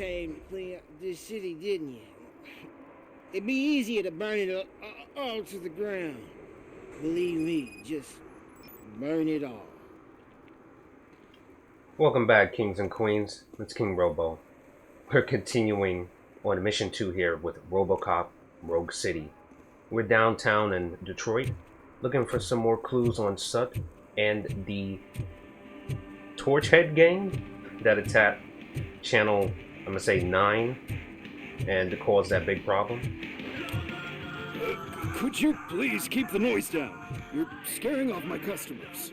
came to clean up this city, didn't you? It'd be easier to burn it all to the ground. Believe me, just burn it all. Welcome back, kings and queens. It's King Robo. We're continuing on mission 2 here with Robocop Rogue City. We're downtown in Detroit, looking for some more clues on Soot and the Torchhead gang that attacked channel, I'm gonna say 9, and caused that big problem. Could you please keep the noise down? You're scaring off my customers.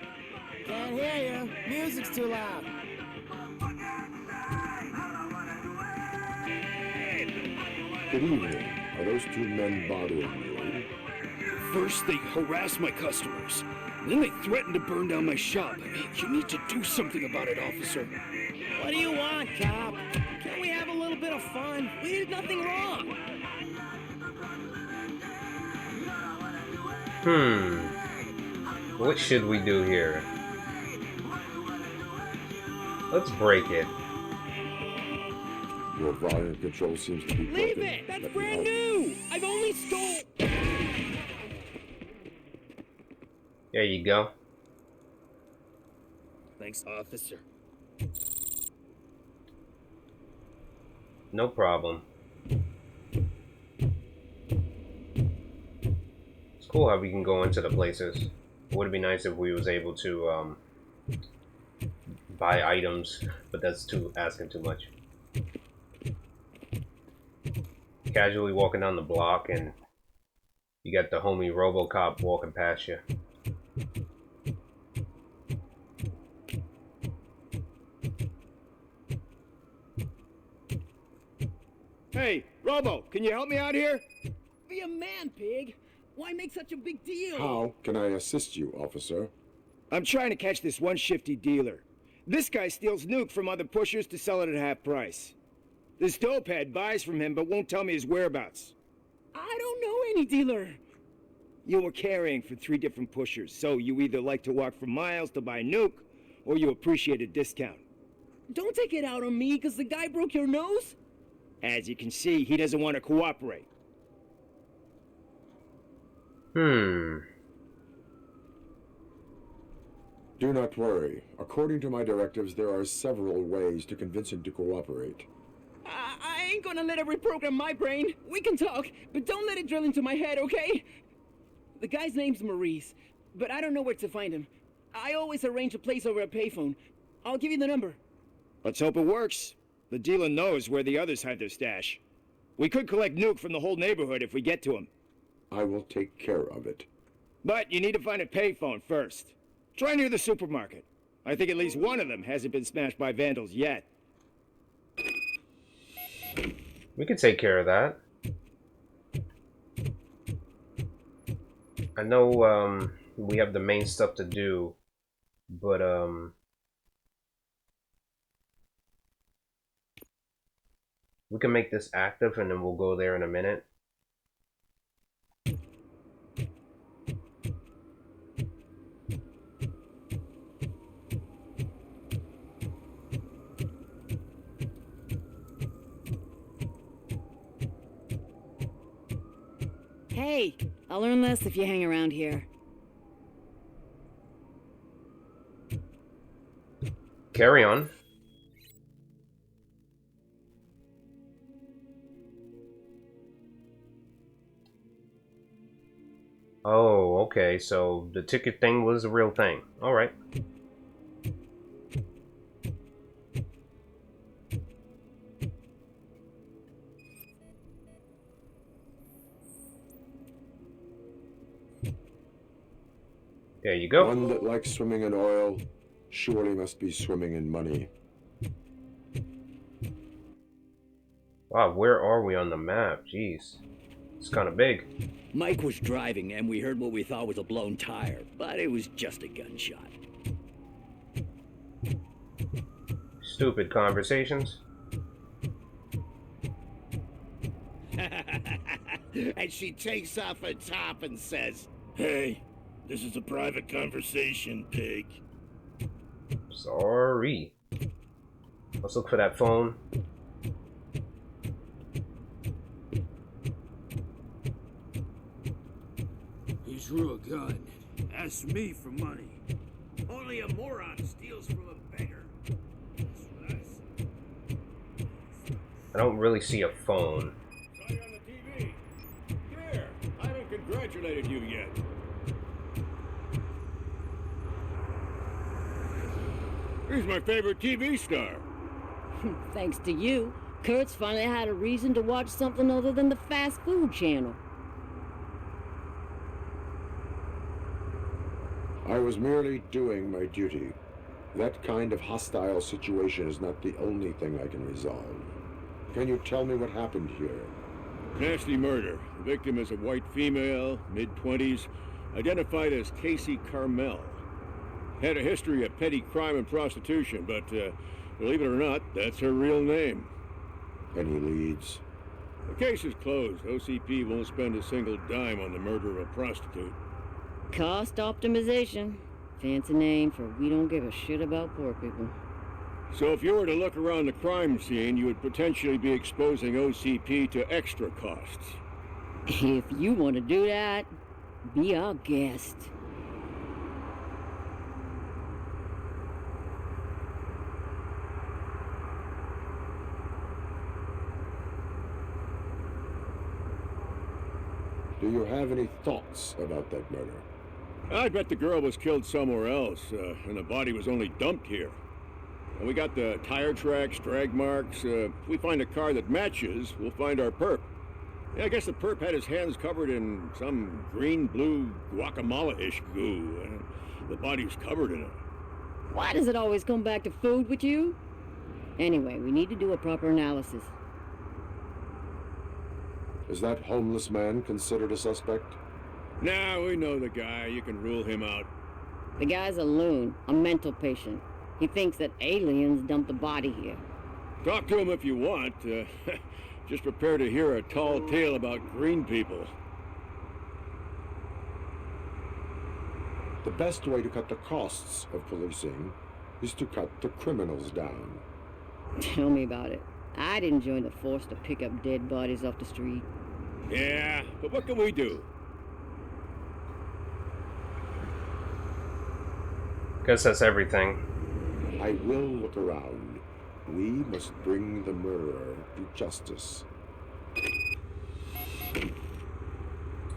Can't hear you. Music's too loud. Good evening. Are those two men bothering you? First, they harass my customers. Then they threaten to burn down my shop. You need to do something about it, officer. What do you want, cop? Can't we have a little bit of fun? We did nothing wrong. What should we do here? Let's break it. Your volume control seems to be broken. Leave it! That's brand new! I've only stole... There you go. Thanks, officer. No problem. It's cool how we can go into the places. It would be nice if we was able to buy items, but that's asking too much. Casually walking down the block and you got the homie Robocop walking past you. Hey, Robo, can you help me out here? Be a man, pig. Why make such a big deal? How can I assist you, officer? I'm trying to catch this one shifty dealer. This guy steals nuke from other pushers to sell it at half price. This dopehead buys from him but won't tell me his whereabouts. I don't know any dealer. You were carrying for 3 different pushers, so you either like to walk for miles to buy nuke, or you appreciate a discount. Don't take it out on me because the guy broke your nose. As you can see, he doesn't want to cooperate. Do not worry. According to my directives, there are several ways to convince him to cooperate. I ain't gonna let it reprogram my brain. We can talk, but don't let it drill into my head, okay? The guy's name's Maurice, but I don't know where to find him. I always arrange a place over a payphone. I'll give you the number. Let's hope it works. The dealer knows where the others hide their stash. We could collect nuke from the whole neighborhood if we get to him. I will take care of it. But you need to find a payphone first. Try near the supermarket. I think at least one of them hasn't been smashed by vandals yet. We can take care of that. I know we have the main stuff to do, but we can make this active and then we'll go there in a minute. Hey, I'll learn less if you hang around here. Carry on. Oh, okay, so the ticket thing was a real thing. Alright. There you go. One that likes swimming in oil surely must be swimming in money. Wow, where are we on the map? Jeez. It's kind of big. Mike was driving and we heard what we thought was a blown tire, but it was just a gunshot. Stupid conversations. And she takes off her top and says, Hey, this is a private conversation, pig. Sorry. Let's look for that phone. drew a gun. Asked me for money. Only a moron steals from a beggar. That's what I said. I don't really see a phone. Saw you on the TV. Here, I haven't congratulated you yet. He's my favorite TV star. Thanks to you, Kurt's finally had a reason to watch something other than the fast food channel. I was merely doing my duty. That kind of hostile situation is not the only thing I can resolve. Can you tell me what happened here? Nasty murder. The victim is a white female, mid-20s, identified as Casey Carmel. Had a history of petty crime and prostitution, but believe it or not, that's her real name. Any leads? The case is closed. OCP won't spend a single dime on the murder of a prostitute. Cost optimization. Fancy name for we don't give a shit about poor people. So if you were to look around the crime scene, you would potentially be exposing OCP to extra costs. If you want to do that, be our guest. Do you have any thoughts about that murder? I bet the girl was killed somewhere else, and the body was only dumped here. And we got the tire tracks, drag marks. If we find a car that matches, we'll find our perp. Yeah, I guess the perp had his hands covered in some green-blue guacamole-ish goo, and the body was covered in it. Why does it always come back to food with you? Anyway, we need to do a proper analysis. Is that homeless man considered a suspect? Nah, we know the guy. You can rule him out. The guy's a loon, a mental patient. He thinks that aliens dumped the body here. Talk to him if you want. Just prepare to hear a tall tale about green people. The best way to cut the costs of policing is to cut the criminals down. Tell me about it. I didn't join the force to pick up dead bodies off the street. Yeah, but what can we do? Guess that's everything. I will look around. We must bring the murderer to justice.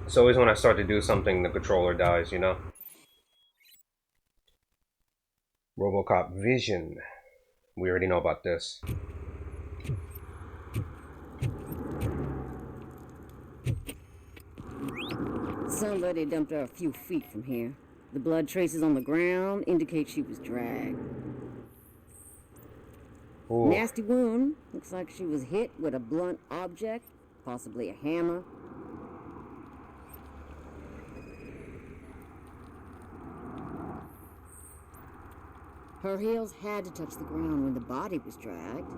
It's always when I start to do something, the controller dies, you know? Robocop Vision. We already know about this. Somebody dumped her a few feet from here. The blood traces on the ground indicate she was dragged. Ooh. Nasty wound. Looks like she was hit with a blunt object, possibly a hammer. Her heels had to touch the ground when the body was dragged.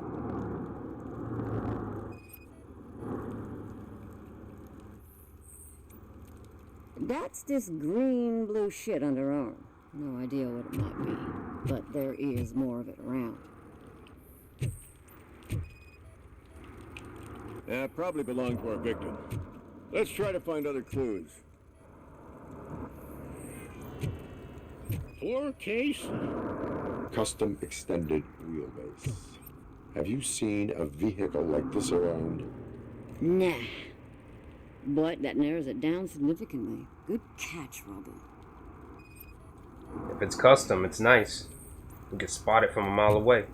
That's this green-blue shit under her arm. No idea what it might be, but there is more of it around. Probably belonged to our victim. Let's try to find other clues. Poor case. Custom extended wheelbase. Have you seen a vehicle like this around? Nah. But that narrows it down significantly. Good catch, Robo. If it's custom, it's nice. You can spot it from a mile away.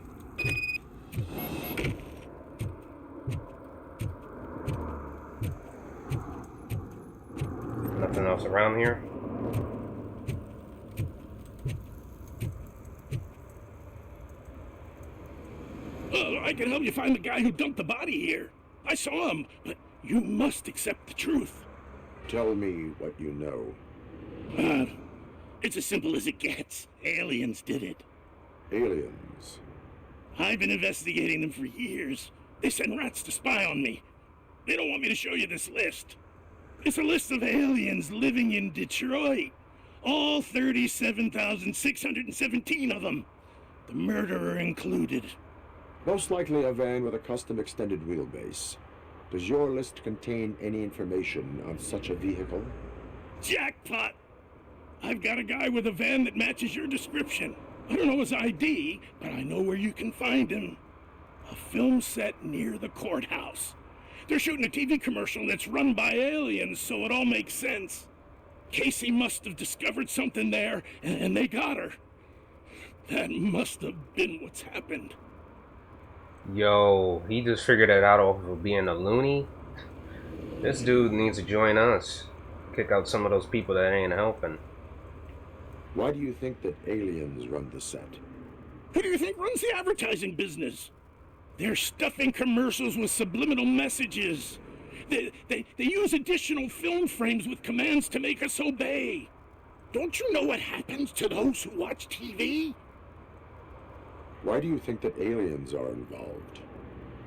Nothing else around here. Well, I can help you find the guy who dumped the body here. I saw him, but you must accept the truth. Tell me what you know. It's as simple as it gets. Aliens did it. Aliens. I've been investigating them for years. They send rats to spy on me. They don't want me to show you this list. It's a list of aliens living in Detroit. All 37,617 of them. The murderer included. Most likely a van with a custom extended wheelbase. Does your list contain any information on such a vehicle? Jackpot! I've got a guy with a van that matches your description. I don't know his ID, but I know where you can find him. A film set near the courthouse. They're shooting a TV commercial that's run by aliens, so it all makes sense. Casey must have discovered something there, and they got her. That must have been what's happened. Yo, he just figured it out off of being a loony. This dude needs to join us. Kick out some of those people that ain't helping. Why do you think that aliens run the set? Who do you think runs the advertising business? They're stuffing commercials with subliminal messages. They use additional film frames with commands to make us obey. Don't you know what happens to those who watch TV? Why do you think that aliens are involved?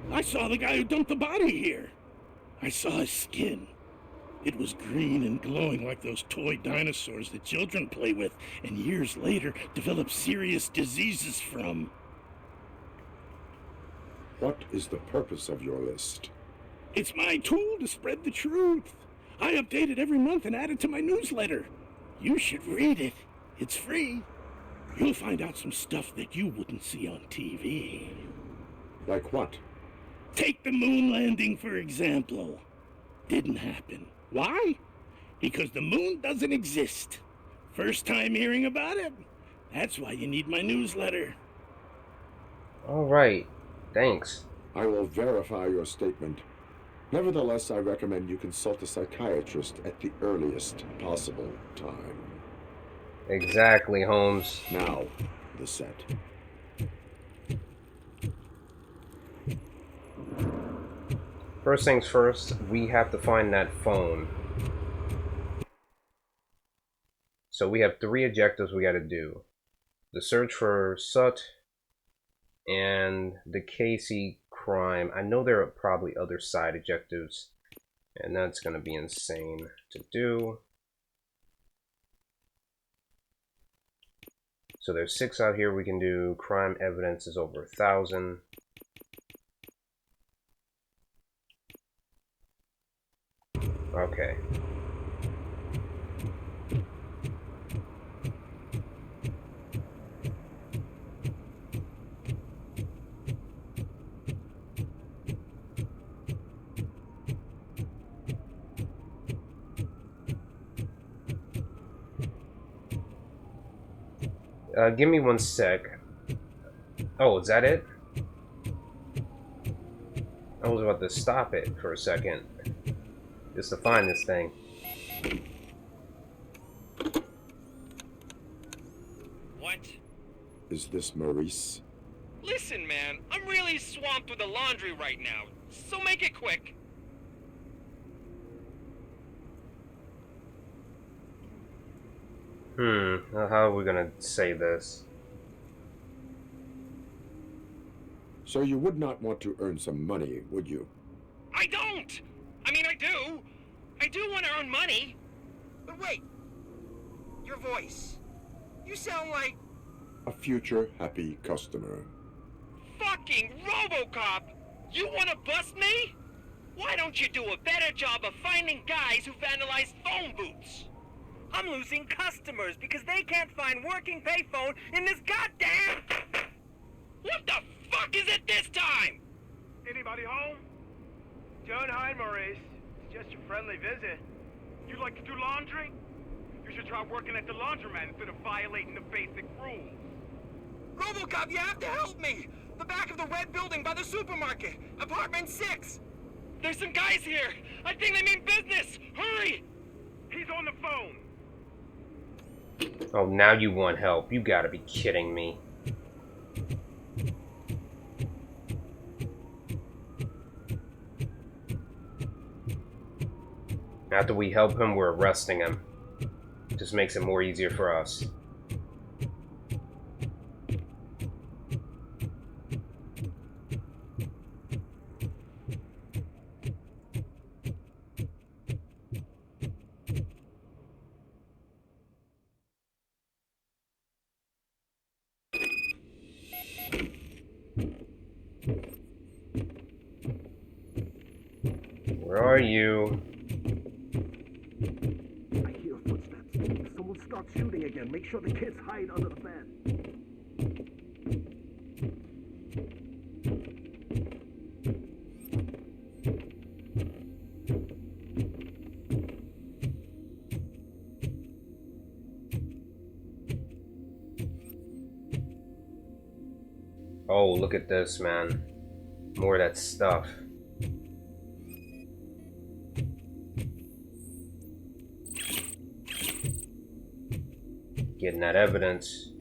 I saw the guy who dumped the body here. I saw his skin. It was green and glowing like those toy dinosaurs that children play with and years later develop serious diseases from. What is the purpose of your list? It's my tool to spread the truth. I update it every month and add it to my newsletter. You should read it. It's free. You'll find out some stuff that you wouldn't see on TV. Like what? Take the moon landing, for example. Didn't happen. Why? Because the moon doesn't exist. First time hearing about it? That's why you need my newsletter. Alright, thanks. I will verify your statement. Nevertheless, I recommend you consult a psychiatrist at the earliest possible time. Exactly, Holmes. Now, the set. First things first, we have to find that phone. So we have 3 objectives we gotta do. The search for Soot and the Casey crime. I know there are probably other side objectives, and that's gonna be insane to do. So there's 6 out here we can do. Crime evidence is over 1,000. Okay. Give me 1 sec. Oh, is that it? I was about to stop it for a second. Just to find this thing. What? Is this Maurice? Listen, man, I'm really swamped with the laundry right now, so make it quick. How are we gonna say this? So you would not want to earn some money, would you? I don't! I mean, I do. I do want to earn money. But wait. Your voice. You sound like... A future happy customer. fucking Robocop! You want to bust me? Why don't you do a better job of finding guys who vandalize phone booths? I'm losing customers because they can't find working payphone in this goddamn... What the fuck is it this time? Anybody home? Don't hide, Maurice. It's just your friendly visit. You like to do laundry? You should try working at the laundromat instead of violating the basic rules. Robocop, you have to help me! The back of the red building by the supermarket, apartment 6. There's some guys here. I think they mean business. Hurry! He's on the phone. Oh, now you want help. You gotta be kidding me. After we help him, we're arresting him. Just makes it more easier for us. Where are you? I hear shooting again. Make sure the kids hide under the bed. Oh, look at this, man. More of that stuff. Getting that evidence.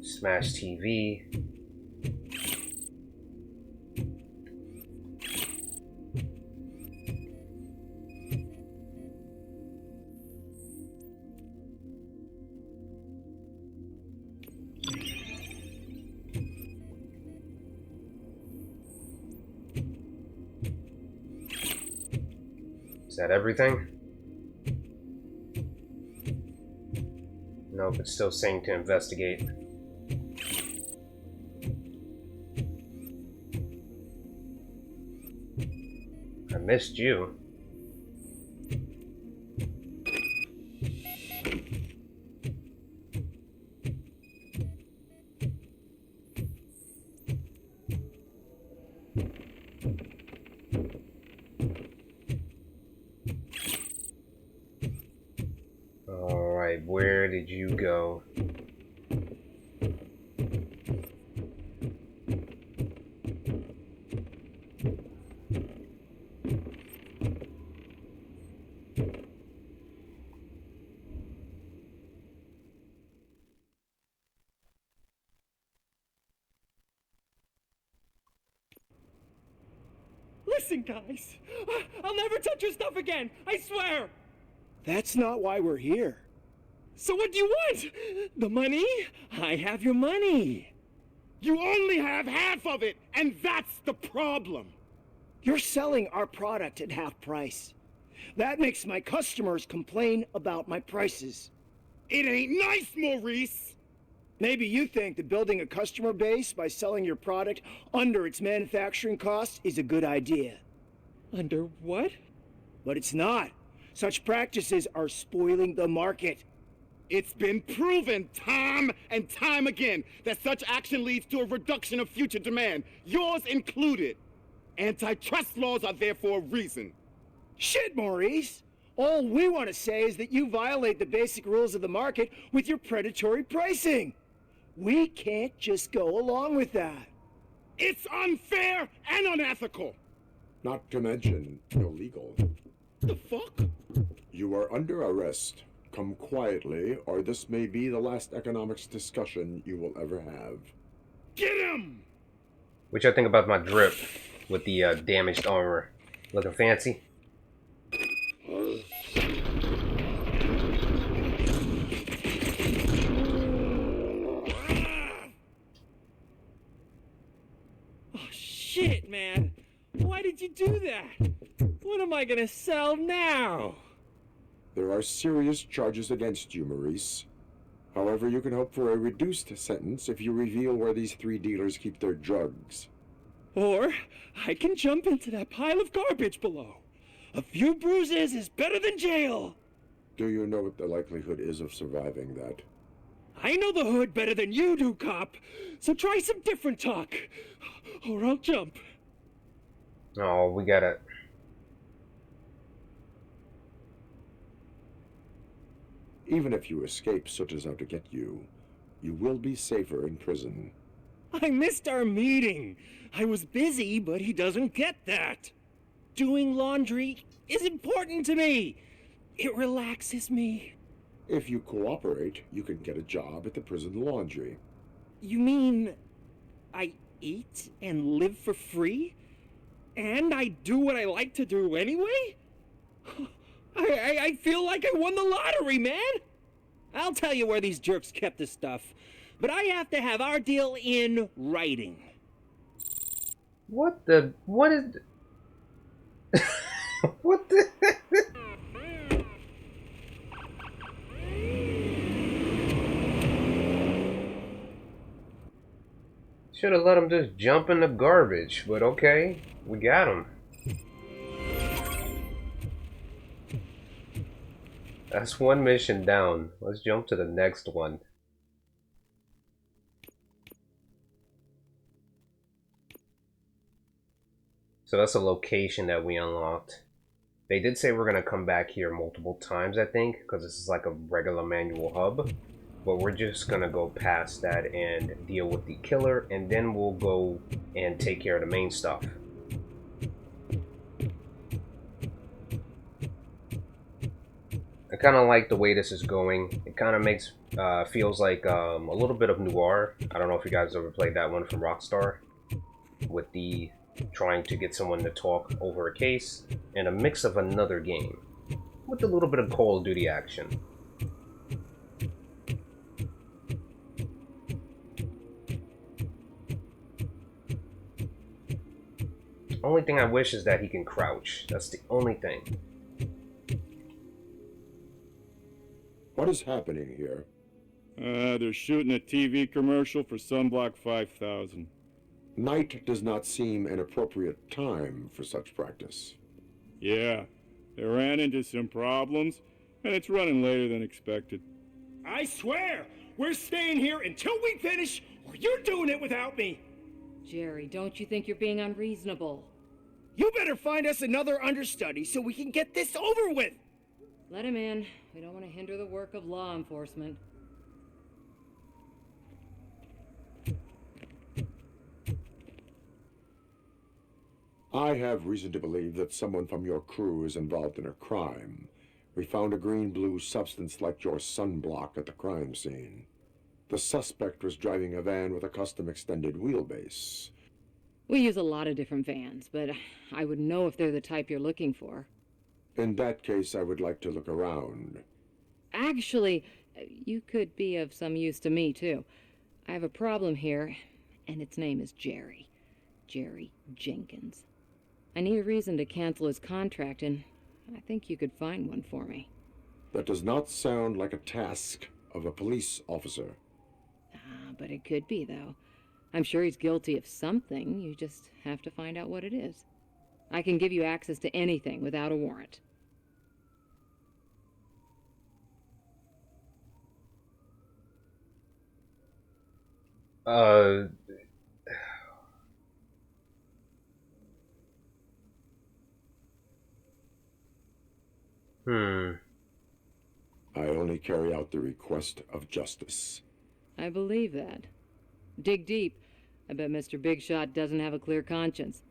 Smash TV. Is that everything? Nope, it's still saying to investigate. I missed you. Alright, where did you go? Listen, guys. I'll never touch your stuff again. I swear. That's not why we're here. So what do you want? The money? I have your money. You only have half of it, and that's the problem. You're selling our product at half price. That makes my customers complain about my prices. It ain't nice, Maurice! Maybe you think that building a customer base by selling your product under its manufacturing cost is a good idea. Under what? But it's not. Such practices are spoiling the market. It's been proven time and time again that such action leads to a reduction of future demand, yours included. Antitrust laws are there for a reason. Shit, Maurice! All we want to say is that you violate the basic rules of the market with your predatory pricing. We can't just go along with that. It's unfair and unethical! Not to mention illegal. The fuck? You are under arrest. Come quietly, or this may be the last economics discussion you will ever have. Get him! What y'all think about my drip with the damaged armor? Looking fancy? Oh, shit, man. Why did you do that? What am I gonna sell now? There are serious charges against you, Maurice. However, you can hope for a reduced sentence if you reveal where these 3 dealers keep their drugs. Or I can jump into that pile of garbage below. A few bruises is better than jail. Do you know what the likelihood is of surviving that? I know the hood better than you do, cop. So try some different talk, or I'll jump. Oh, we gotta... Even if you escape Soot is out to get you, you will be safer in prison. I missed our meeting. I was busy, but he doesn't get that. Doing laundry is important to me. It relaxes me. If you cooperate, you can get a job at the prison laundry. You mean I eat and live for free? And I do what I like to do anyway? I feel like I won the lottery, man! I'll tell you where these jerks kept the stuff, but I have to have our deal in writing. What the... What is... what the... Should have let him just jump in the garbage, but okay, we got him. That's one mission down. Let's jump to the next one. So that's a location that we unlocked. They did say we're going to come back here multiple times, I think, because this is like a regular manual hub. But we're just going to go past that and deal with the killer, and then we'll go and take care of the main stuff. I kind of like the way this is going. It kind of makes, feels like a little bit of noir. I don't know if you guys ever played that one from Rockstar, with the trying to get someone to talk over a case, and a mix of another game with a little bit of Call of Duty action. Only thing I wish is that he can crouch. That's the only thing. What is happening here? They're shooting a TV commercial for Sunblock 5000. Night does not seem an appropriate time for such practice. Yeah, they ran into some problems, and it's running later than expected. I swear, we're staying here until we finish, or you're doing it without me. Jerry, don't you think you're being unreasonable? You better find us another understudy so we can get this over with. Let him in. We don't want to hinder the work of law enforcement. I have reason to believe that someone from your crew is involved in a crime. We found a green-blue substance like your sunblock at the crime scene. The suspect was driving a van with a custom extended wheelbase. We use a lot of different vans, but I wouldn't know if they're the type you're looking for. In that case, I would like to look around. Actually, you could be of some use to me, too. I have a problem here, and its name is Jerry. Jerry Jenkins. I need a reason to cancel his contract, and I think you could find one for me. That does not sound like a task of a police officer. But it could be, though. I'm sure he's guilty of something. You just have to find out what it is. I can give you access to anything without a warrant. I only carry out the request of justice. I believe that. Dig deep. I bet Mr. Big Shot doesn't have a clear conscience.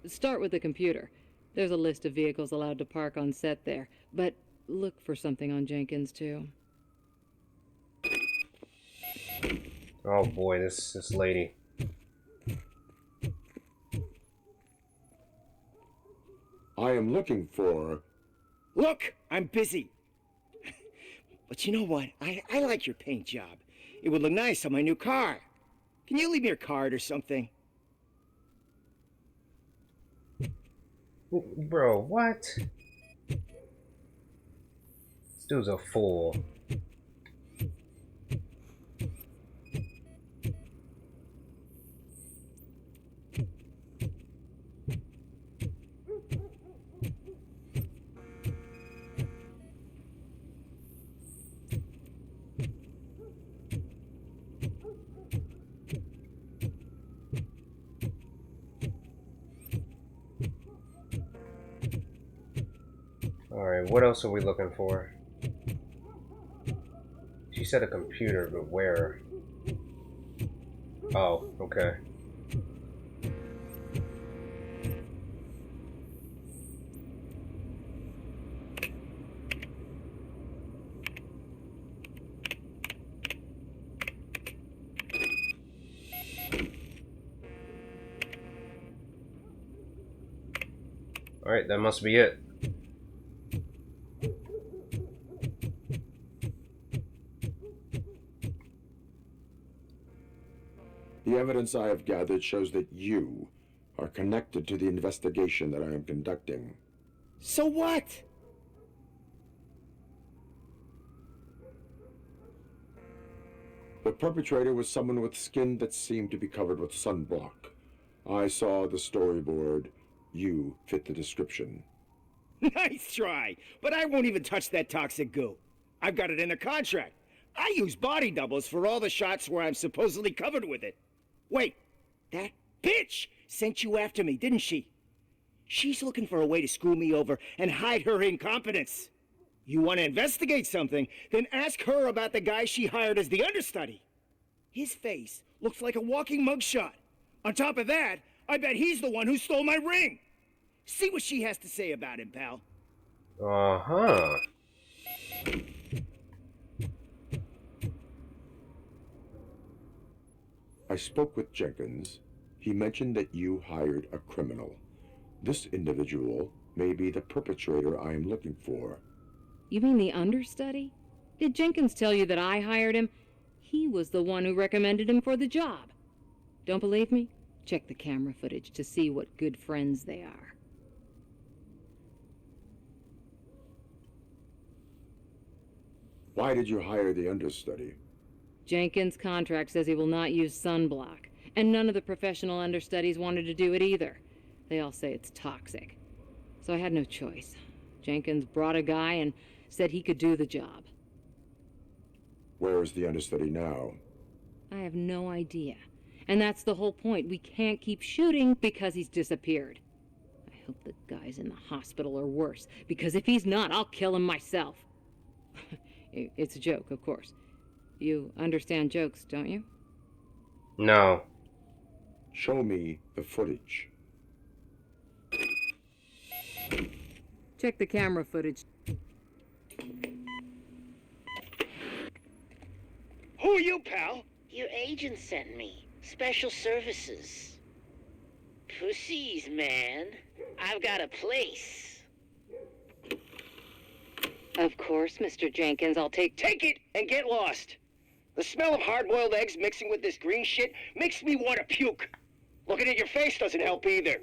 Start with the computer. There's a list of vehicles allowed to park on set there, but look for something on Jenkins, too. Oh boy, this lady. I am looking for... Look, I'm busy. But you know what? I like your paint job. It would look nice on my new car. Can you leave me your card or something? Bro, what? This dude's a fool. Alright, what else are we looking for? She said a computer, but where? Oh, okay. Alright, that must be it. The evidence I have gathered shows that you are connected to the investigation that I am conducting. So what? The perpetrator was someone with skin that seemed to be covered with sunblock. I saw the storyboard. You fit the description. Nice try, but I won't even touch that toxic goo. I've got it in a contract. I use body doubles for all the shots where I'm supposedly covered with it. Wait, that bitch sent you after me, didn't she? She's looking for a way to screw me over and hide her incompetence. You want to investigate something, then ask her about the guy she hired as the understudy. His face looks like a walking mugshot. On top of that, I bet he's the one who stole my ring. See what she has to say about him, pal. Uh-huh. I spoke with Jenkins. He mentioned that you hired a criminal. This individual may be the perpetrator I am looking for. You mean the understudy? Did Jenkins tell you that I hired him? He was the one who recommended him for the job. Don't believe me? Check the camera footage to see what good friends they are. Why did you hire the understudy? Jenkins' contract says he will not use sunblock, and none of the professional understudies wanted to do it either. They all say it's toxic. So I had no choice. Jenkins brought a guy and said he could do the job. Where is the understudy now? I have no idea. And that's the whole point. We can't keep shooting because he's disappeared. I hope the guy's in the hospital or worse, because if he's not, I'll kill him myself. It's a joke, of course. You understand jokes, don't you? No. Show me the footage. Check the camera footage. Who are you, pal? Your agent sent me. Special services. Pussies, man. I've got a place. Of course, Mr. Jenkins, I'll take Take it and get lost. The smell of hard-boiled eggs mixing with this green shit makes me want to puke. Looking at your face doesn't help either.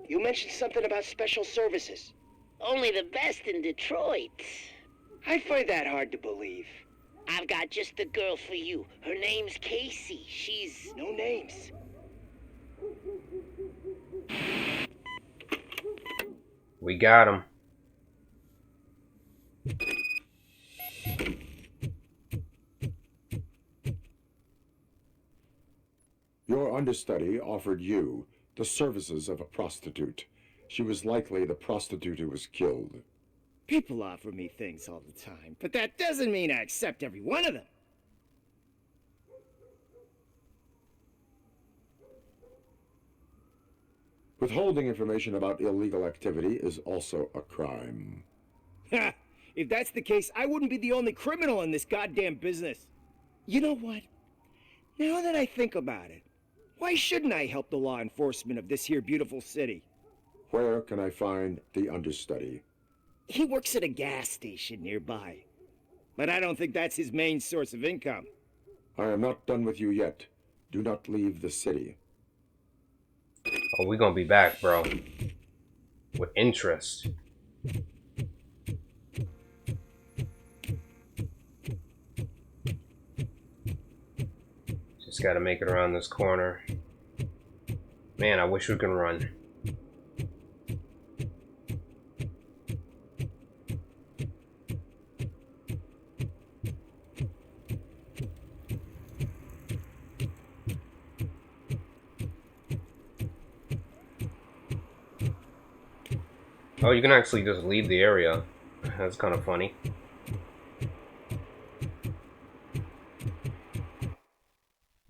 You mentioned something about special services. Only the best in Detroit. I find that hard to believe. I've got just the girl for you. Her name's Casey. She's... No names. We got him. Your understudy offered you the services of a prostitute. She was likely the prostitute who was killed. People offer me things all the time, but that doesn't mean I accept every one of them. Withholding information about illegal activity is also a crime. Ha! If that's the case, I wouldn't be the only criminal in this goddamn business. You know what? Now that I think about it, why shouldn't I help the law enforcement of this here beautiful city? Where can I find the understudy? He works at a gas station nearby. But I don't think that's his main source of income. I am not done with you yet. Do not leave the city. Oh, we're gonna be back, bro. With interest. Just gotta make it around this corner. Man, I wish we could run. Oh, you can actually just leave the area. That's kind of funny.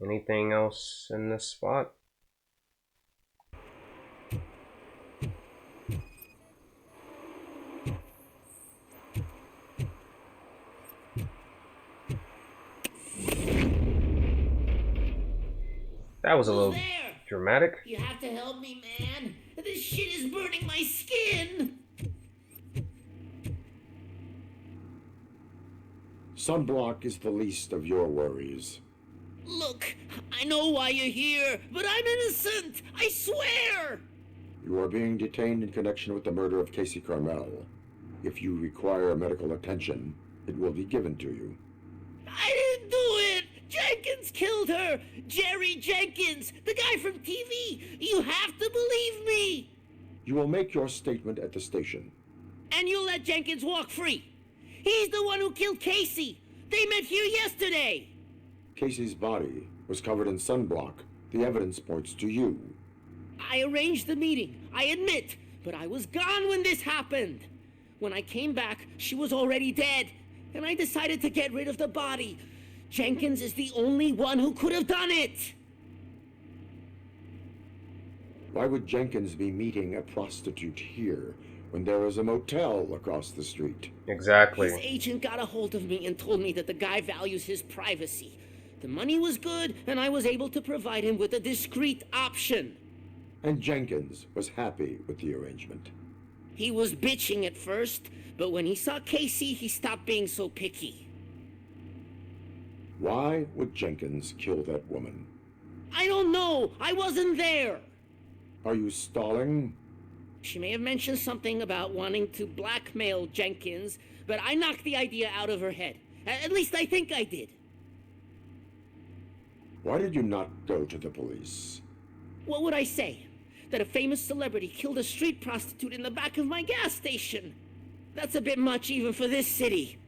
Anything else in this spot? That was a little dramatic. You have to help me, man. This shit is burning my skin. Sunblock is the least of your worries. Look, I know why you're here, but I'm innocent. I swear. You are being detained in connection with the murder of Casey Carmel. If you require medical attention, it will be given to you. I didn't do it. Jenkins killed killed her! Jerry Jenkins, the guy from TV! You have to believe me! You will make your statement at the station. And you'll let Jenkins walk free. He's the one who killed Casey. They met here yesterday. Casey's body was covered in sunblock. The evidence points to you. I arranged the meeting, I admit, but I was gone when this happened. When I came back, she was already dead, and I decided to get rid of the body. Jenkins is the only one who could have done it. Why would Jenkins be meeting a prostitute here when there is a motel across the street? Exactly. His agent got a hold of me and told me that the guy values his privacy. The money was good, and I was able to provide him with a discreet option. And Jenkins was happy with the arrangement. He was bitching at first, but when he saw Casey, he stopped being so picky. Why would Jenkins kill that woman? I don't know. I wasn't there. Are you stalling? She may have mentioned something about wanting to blackmail Jenkins, but I knocked the idea out of her head. At least I think I did. Why did you not go to the police? What would I say? That a famous celebrity killed a street prostitute in the back of my gas station? That's a bit much even for this city.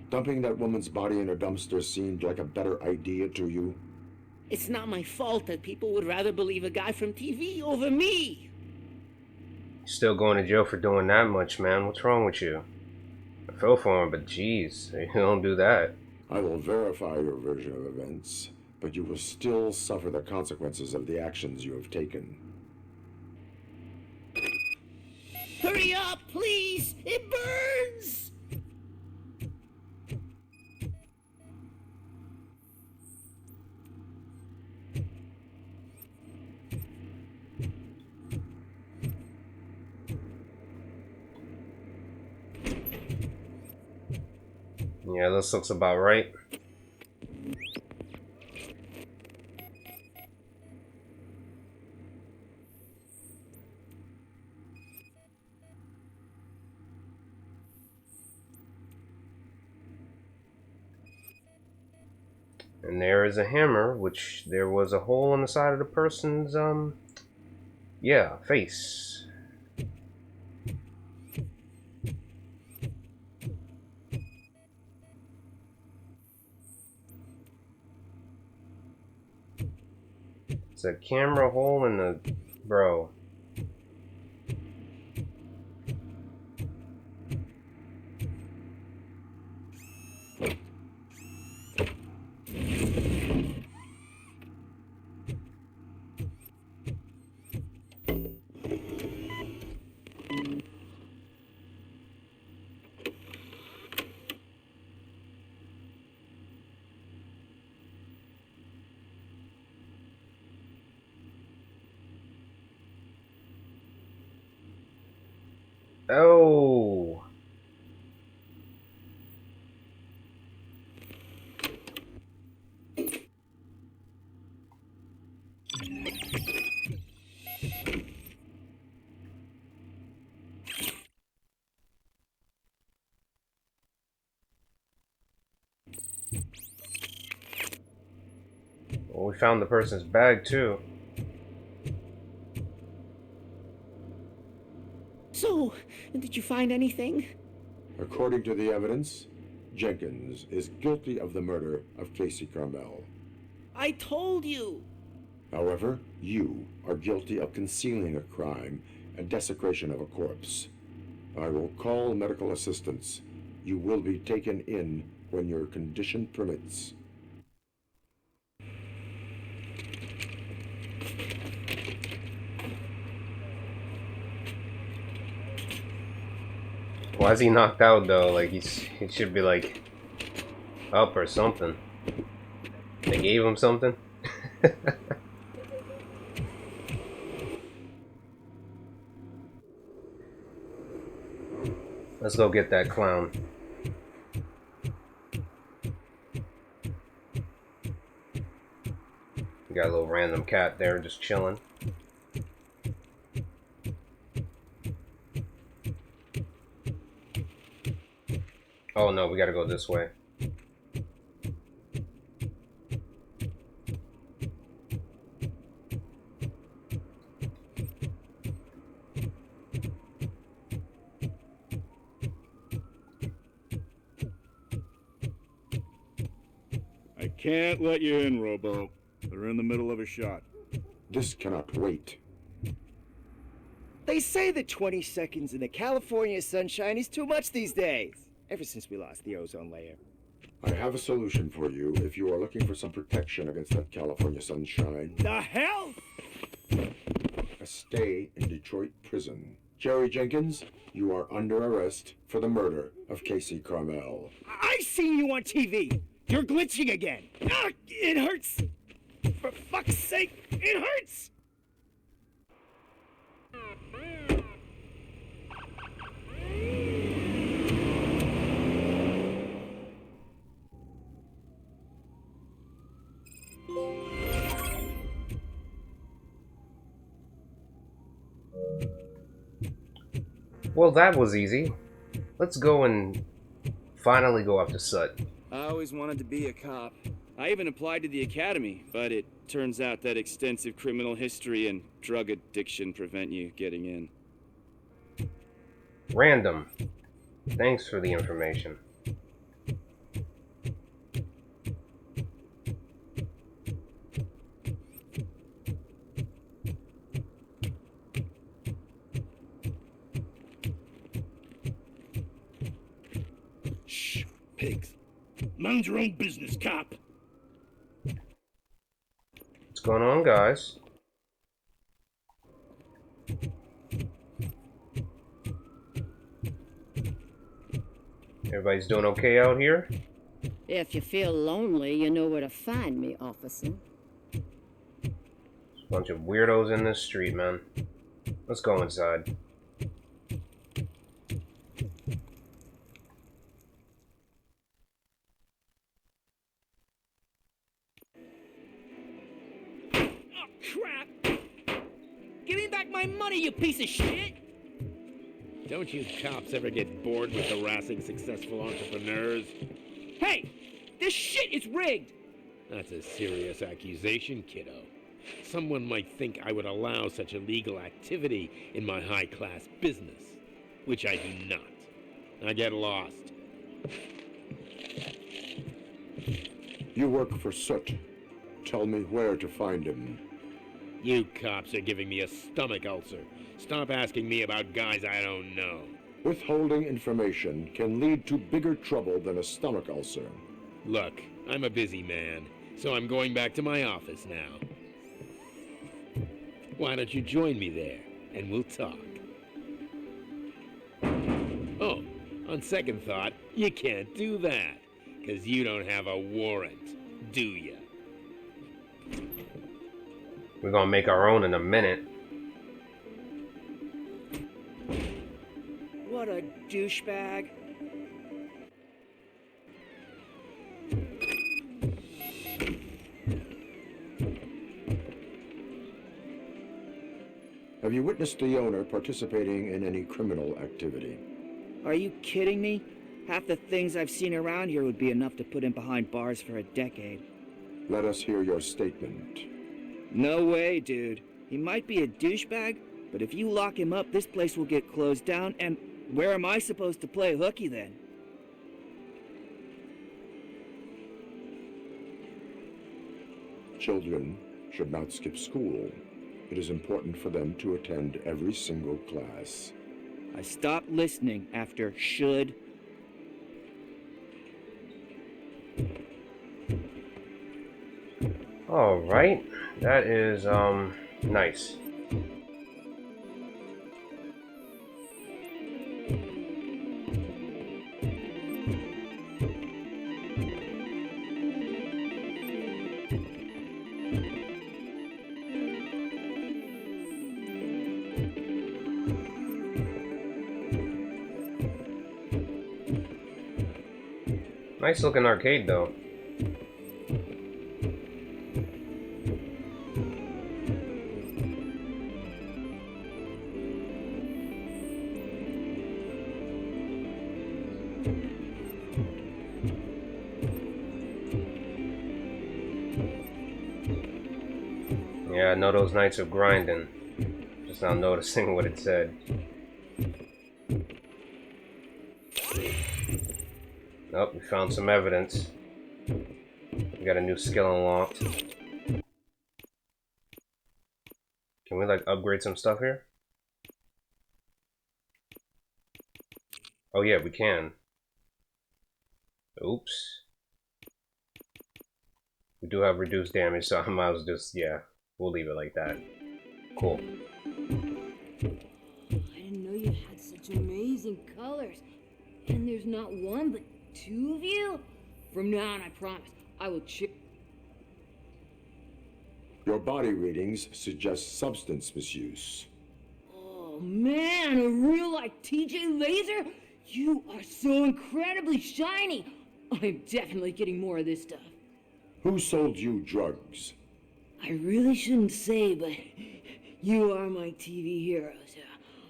Dumping that woman's body in a dumpster seemed like a better idea to you? It's not my fault that people would rather believe a guy from TV over me. Still going to jail for doing that much, man. What's wrong with you? I feel for him, but jeez, you don't do that. I will verify your version of events, but you will still suffer the consequences of the actions you have taken. Hurry up, please! It burns! Yeah, this looks about right. And there is a hammer, which there was a hole on the side of the person's, yeah, face. It's a camera hole in the... Bro. Oh. Well, we found the person's bag too. So, did you find anything? According to the evidence, Jenkins is guilty of the murder of Casey Carmel. I told you! However, you are guilty of concealing a crime and desecration of a corpse. I will call medical assistance. You will be taken in when your condition permits. Why is he knocked out though? Like he should be like up or something. They gave him something. Let's go get that clown. We got a little random cat there just chilling. Oh no, we gotta go this way. Can't let you in, Robo. They're in the middle of a shot. This cannot wait. They say that 20 seconds in the California sunshine is too much these days. Ever since we lost the ozone layer. I have a solution for you if you are looking for some protection against that California sunshine. The hell? A stay in Detroit prison. Jerry Jenkins, you are under arrest for the murder of Casey Carmel. I seen you on TV. You're glitching again. Ah, it hurts. For fuck's sake, it hurts. Well, that was easy. Let's go and finally go after Soot. I always wanted to be a cop. I even applied to the academy, but it turns out that extensive criminal history and drug addiction prevent you getting in. Random. Thanks for the information. Shh, pigs. Mind your own business, cop. What's going on, guys? Everybody's doing okay out here? If you feel lonely, you know where to find me, officer. Bunch of weirdos in this street, man. Let's go inside. Crap! Give me back my money, you piece of shit! Don't you cops ever get bored with harassing successful entrepreneurs? Hey! This shit is rigged! That's a serious accusation, kiddo. Someone might think I would allow such illegal activity in my high-class business, which I do not. I get lost. You work for Soot. Tell me where to find him. You cops are giving me a stomach ulcer. Stop asking me about guys I don't know. Withholding information can lead to bigger trouble than a stomach ulcer. Look, I'm a busy man, so I'm going back to my office now. Why don't you join me there, and we'll talk. Oh, on second thought, you can't do that, 'cause you don't have a warrant, do ya? We're gonna make our own in a minute. What a douchebag. Have you witnessed the owner participating in any criminal activity? Are you kidding me? Half the things I've seen around here would be enough to put him behind bars for a decade. Let us hear your statement. No way, dude. He might be a douchebag, but if you lock him up, this place will get closed down, and where am I supposed to play hooky then? Children should not skip school. It is important for them to attend every single class. I stopped listening after should. Alright, that is, nice. Nice looking arcade though. Yeah, I know those nights of grinding. Just now noticing what it said. Oh, we found some evidence. We got a new skill unlocked. Can we like upgrade some stuff here? Oh yeah, we can. Oops. We do have reduced damage, so I might as well just, yeah, we'll leave it like that. Cool. I didn't know you had such amazing colors. And there's not one, but two of you? From now on, I promise, I will chip. Your body readings suggest substance misuse. Oh man, a real like TJ Laser? You are so incredibly shiny. I'm definitely getting more of this stuff. Who sold you drugs? I really shouldn't say, but you are my TV heroes.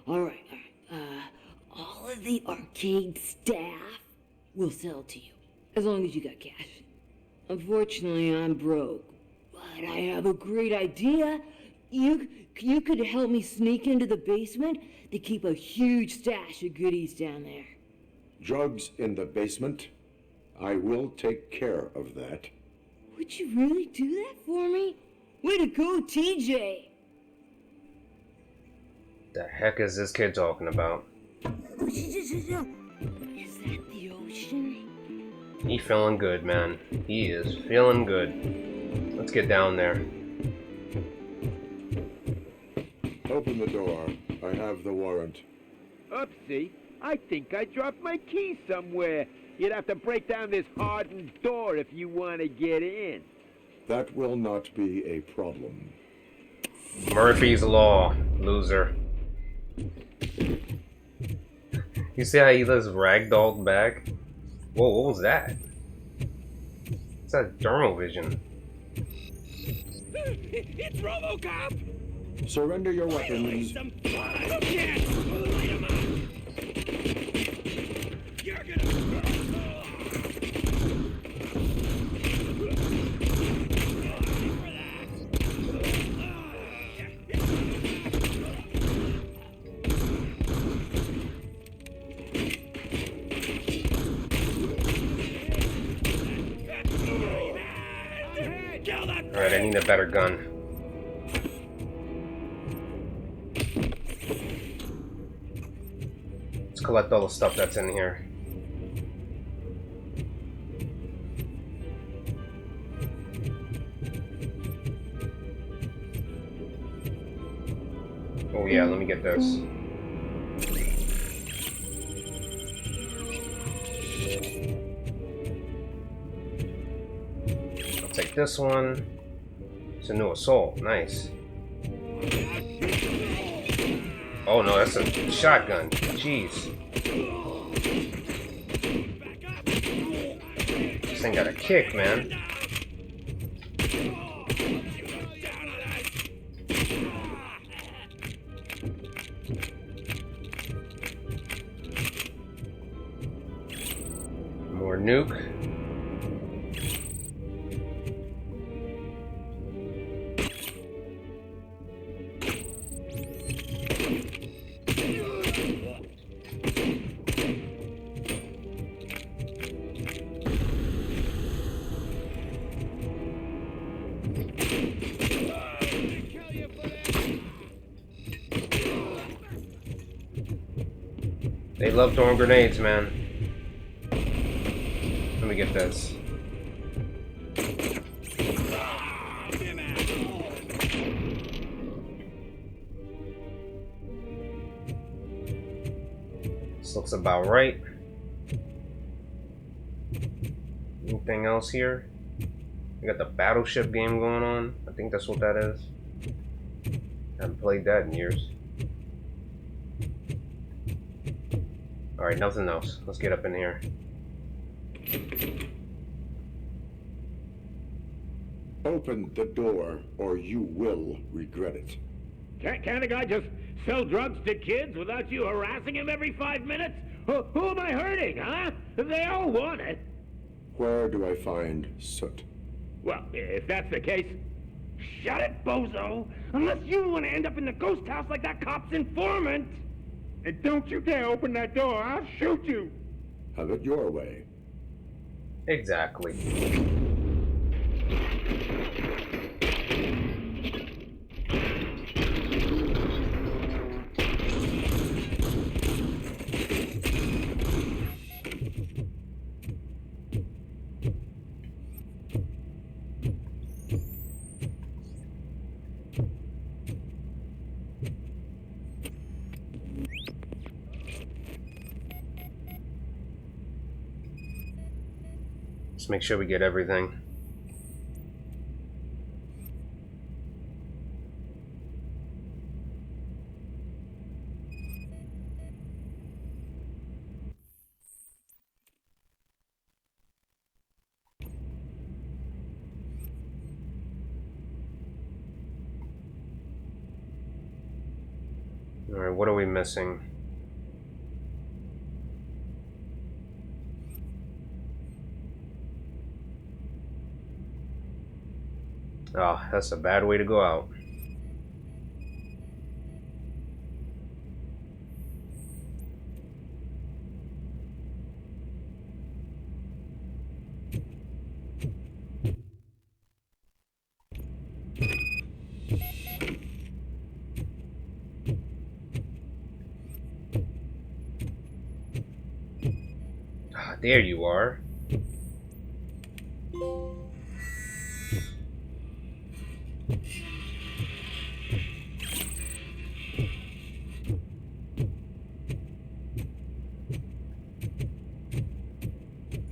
All right. All of the arcade staff will sell to you, as long as you got cash. Unfortunately, I'm broke, but I have a great idea. You could help me sneak into the basement. They keep a huge stash of goodies down there. Drugs in the basement? I will take care of that. Would you really do that for me? Way to go, TJ! The heck is this kid talking about? Is that the ocean? He feeling good, man. He is feeling good. Let's get down there. Open the door. I have the warrant. Oopsie. I think I dropped my key somewhere. You'd have to break down this hardened door if you want to get in. That will not be a problem. Murphy's Law, loser. You see how he lives ragdolled back? Whoa, what was that? It's that dermal vision. It's Robocop! Surrender your weapons. Some fun. Yes! Light 'em up. You're gonna... Alright, I need a better gun. Let's collect all the stuff that's in here. Oh yeah, let me get this. I'll take this one. It's a new assault. Nice. Oh no, that's a shotgun. Jeez. This thing got a kick, man. More nuke. They love throwing grenades, man. Let me get this. This looks about right. Anything else here? We got the battleship game going on. I think that's what that is. Haven't played that in years. Alright, nothing else. Let's get up in here. Open the door, or you will regret it. Can't a guy just sell drugs to kids without you harassing him every 5 minutes? Who am I hurting, huh? They all want it. Where do I find Soot? Well, if that's the case, shut it, bozo! Unless you want to end up in the ghost house like that cop's informant! And don't you dare open that door, I'll shoot you! Have it your way. Exactly. Let's make sure we get everything. Alright, what are we missing? Oh, that's a bad way to go out. Ah, there you are.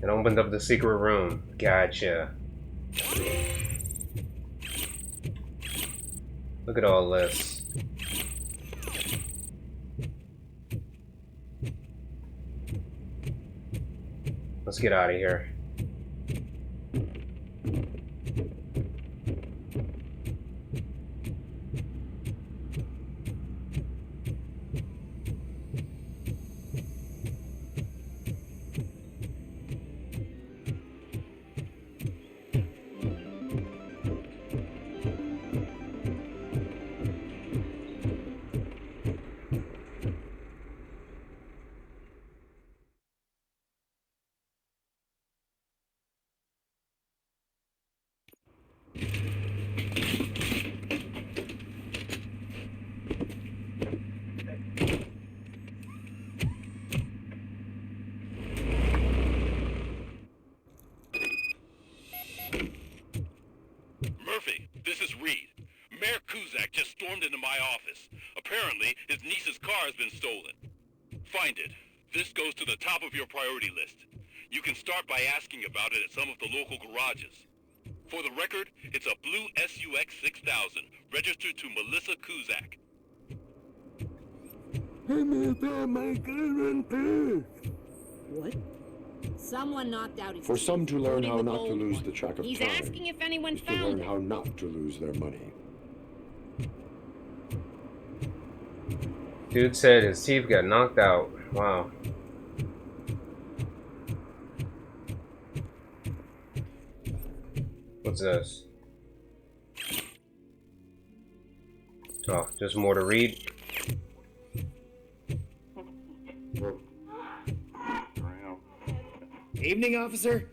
It opened up the secret room. Gotcha. Look at all this. Let's get out of here. Murphy, this is Reed. Mayor Kuzak just stormed into my office. Apparently, his niece's car has been stolen. Find it. This goes to the top of your priority list. You can start by asking about it at some of the local garages. For the record, it's a blue SUX 6000, registered to Melissa Kuzak. What? Someone knocked out his For some to learn how including the not to gold lose one. the track of He's time asking if anyone is to found learn it. how not to lose their money. Dude said his teeth got knocked out. Wow. What's this? Oh, just more to read. Evening, officer.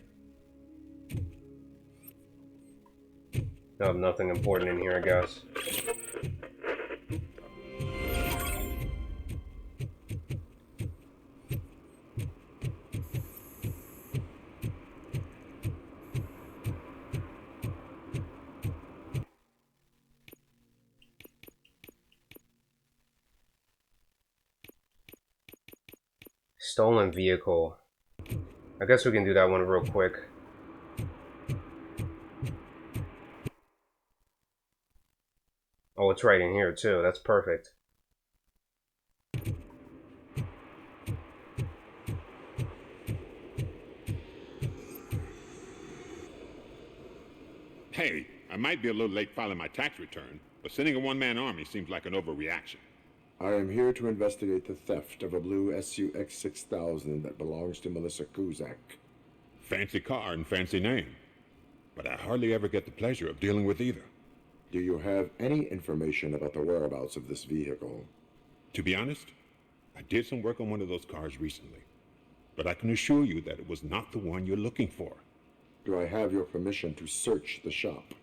No, nothing important in here, I guess. Stolen vehicle. I guess we can do that one real quick. Oh, it's right in here too. That's perfect. Hey, I might be a little late filing my tax return, but sending a one-man army seems like an overreaction. I am here to investigate the theft of a blue SUX 6000 that belongs to Melissa Kuzak. Fancy car and fancy name, but I hardly ever get the pleasure of dealing with either. Do you have any information about the whereabouts of this vehicle? To be honest, I did some work on one of those cars recently, but I can assure you that it was not the one you're looking for. Do I have your permission to search the shop?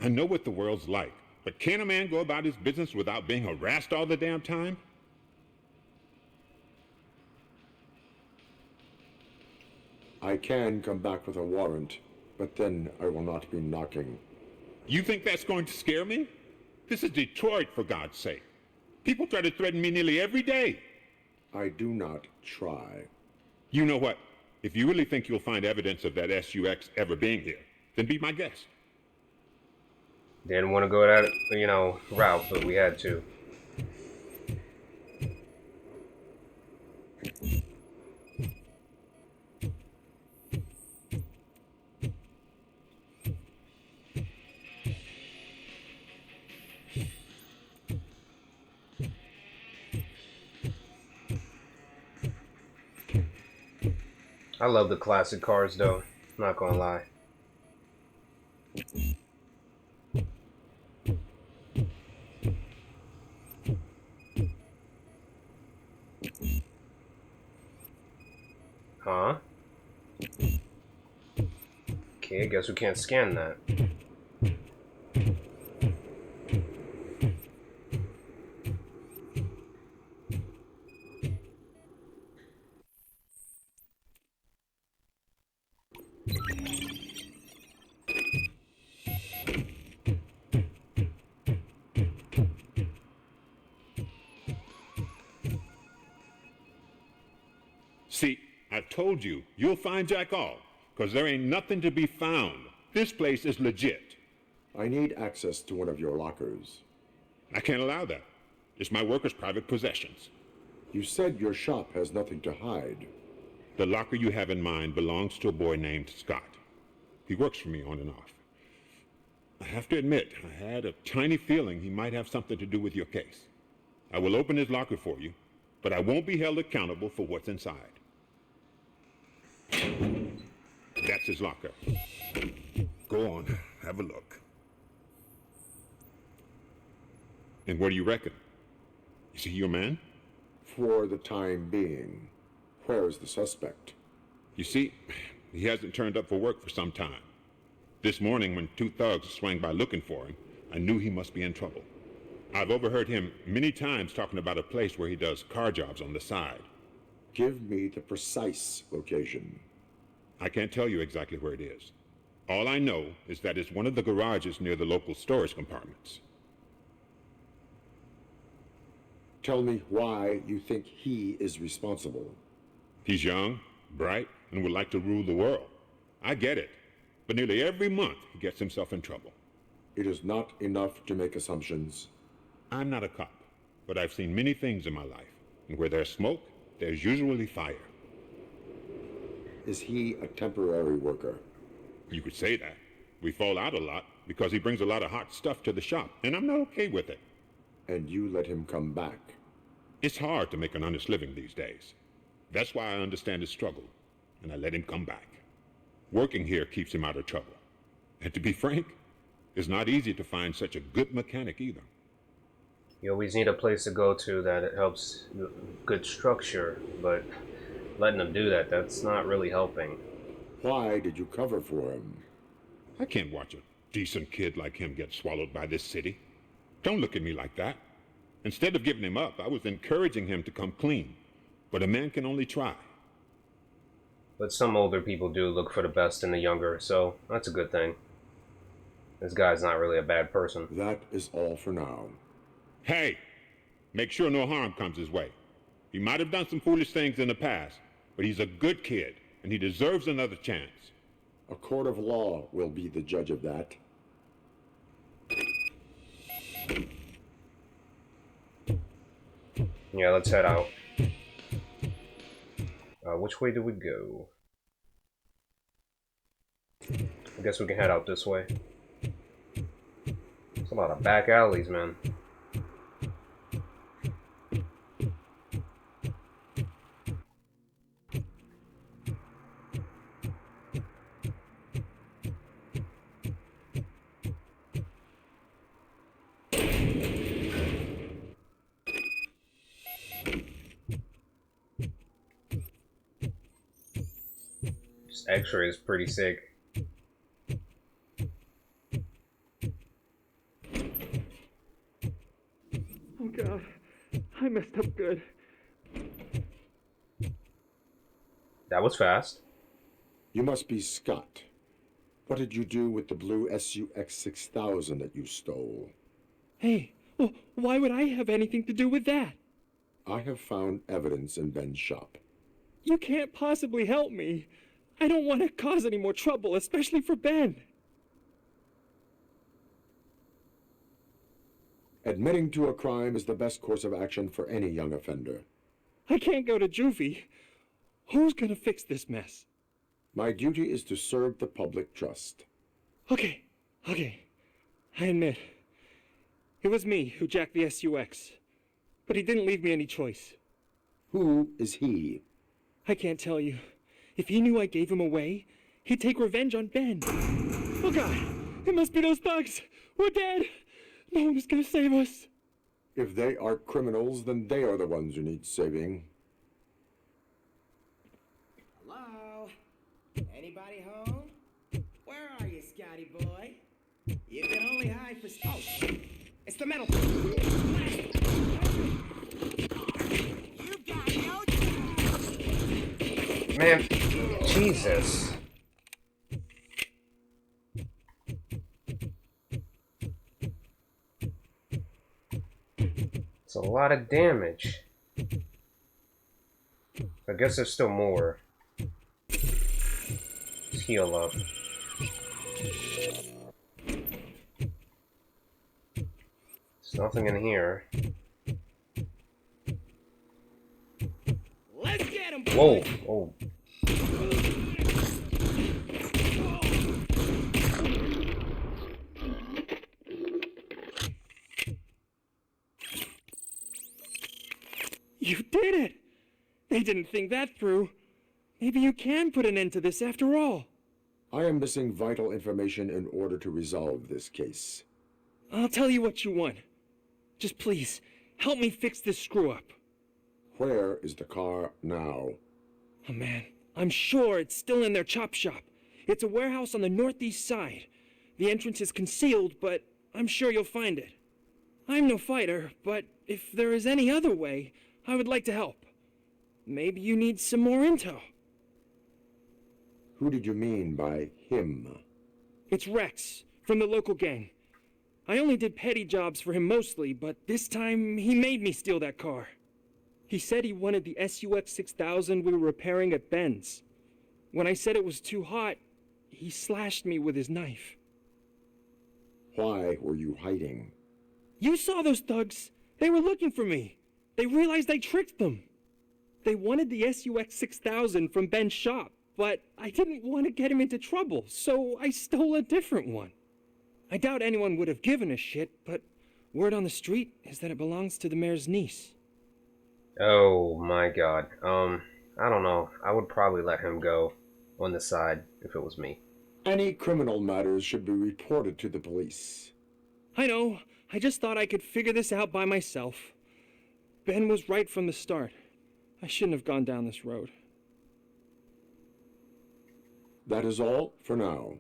I know what the world's like, but can a man go about his business without being harassed all the damn time? I can come back with a warrant, but then I will not be knocking. You think that's going to scare me? This is Detroit, for God's sake. People try to threaten me nearly every day. I do not try. You know what? If you really think you'll find evidence of that SUX ever being here, then be my guest. Didn't want to go that, route, but we had to. I love the classic cars, though. Not gonna lie. Huh? Okay, I guess we can't scan that. See, I told you, you'll find Jack all, because there ain't nothing to be found. This place is legit. I need access to one of your lockers. I can't allow that. It's my workers' private possessions. You said your shop has nothing to hide. The locker you have in mind belongs to a boy named Scott. He works for me on and off. I have to admit, I had a tiny feeling he might have something to do with your case. I will open his locker for you, but I won't be held accountable for what's inside. That's his locker. Go on, have a look. And what do you reckon? Is he your man? For the time being. Where is the suspect? You see, he hasn't turned up for work for some time. This morning, when two thugs swang by looking for him, I knew he must be in trouble. I've overheard him many times talking about a place where he does car jobs on the side. Give me the precise location. I can't tell you exactly where it is. All I know is that it's one of the garages near the local storage compartments. Tell me why you think he is responsible. He's young, bright, and would like to rule the world. I get it. But nearly every month, he gets himself in trouble. It is not enough to make assumptions. I'm not a cop, but I've seen many things in my life. And where there's smoke, there's usually fire. Is he a temporary worker? You could say that. We fall out a lot because he brings a lot of hot stuff to the shop, and I'm not okay with it. And you let him come back? It's hard to make an honest living these days. That's why I understand his struggle, and I let him come back. Working here keeps him out of trouble. And to be frank, it's not easy to find such a good mechanic either. You always need a place to go to that it helps good structure, but letting them do that, that's not really helping. Why did you cover for him? I can't watch a decent kid like him get swallowed by this city. Don't look at me like that. Instead of giving him up, I was encouraging him to come clean. But a man can only try. But some older people do look for the best in the younger, so that's a good thing. This guy's not really a bad person. That is all for now. Hey, make sure no harm comes his way. He might have done some foolish things in the past, but he's a good kid, and he deserves another chance. A court of law will be the judge of that. Yeah, let's head out. Which way do we go? I guess we can head out this way. There's a lot of back alleys, man. This X-ray is pretty sick. Oh God, I messed up good. That was fast. You must be Scott. What did you do with the blue SUX 6000 that you stole? Hey, well, why would I have anything to do with that? I have found evidence in Ben's shop. You can't possibly help me. I don't want to cause any more trouble, especially for Ben. Admitting to a crime is the best course of action for any young offender. I can't go to juvie. Who's gonna fix this mess? My duty is to serve the public trust. Okay. I admit. It was me who jacked the SUX. But he didn't leave me any choice. Who is he? I can't tell you. If he knew I gave him away, he'd take revenge on Ben. Oh God, it must be those thugs. We're dead. No one is gonna save us. If they are criminals, then they are the ones who need saving. Hello? Anybody home? Where are you, Scotty boy? You can only hide for... Oh, it's the metal. You got no chance. Man, Jesus. It's a lot of damage. I guess there's still more. Let's heal up. There's nothing in here. Let's get him, Whoa! Oh. You did it! They didn't think that through. Maybe you can put an end to this after all. I am missing vital information in order to resolve this case. I'll tell you what you want. Just please, help me fix this screw-up. Where is the car now? Oh man, I'm sure it's still in their chop shop. It's a warehouse on the northeast side. The entrance is concealed, but I'm sure you'll find it. I'm no fighter, but if there is any other way, I would like to help. Maybe you need some more intel. Who did you mean by him? It's Rex, from the local gang. I only did petty jobs for him mostly, but this time he made me steal that car. He said he wanted the SUX 6000 we were repairing at Ben's. When I said it was too hot, he slashed me with his knife. Why were you hiding? You saw those thugs. They were looking for me. They realized I tricked them. They wanted the SUX 6000 from Ben's shop, but I didn't want to get him into trouble, so I stole a different one. I doubt anyone would have given a shit, but word on the street is that it belongs to the mayor's niece. Oh my God. I don't know. I would probably let him go on the side if it was me. Any criminal matters should be reported to the police. I know. I just thought I could figure this out by myself. Ben was right from the start. I shouldn't have gone down this road. That is all for now.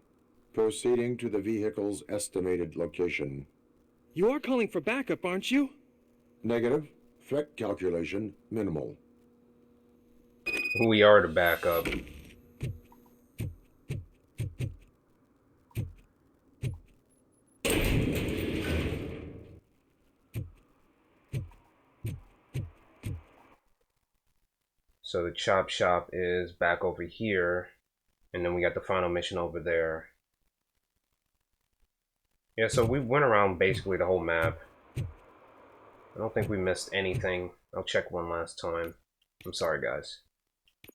Proceeding to the vehicle's estimated location. You are calling for backup, aren't you? Negative. Threat calculation minimal. We are to back up. So the chop shop is back over here, and then we got the final mission over there. Yeah, so we went around basically the whole map. I don't think we missed anything. I'll check one last time. I'm sorry, guys.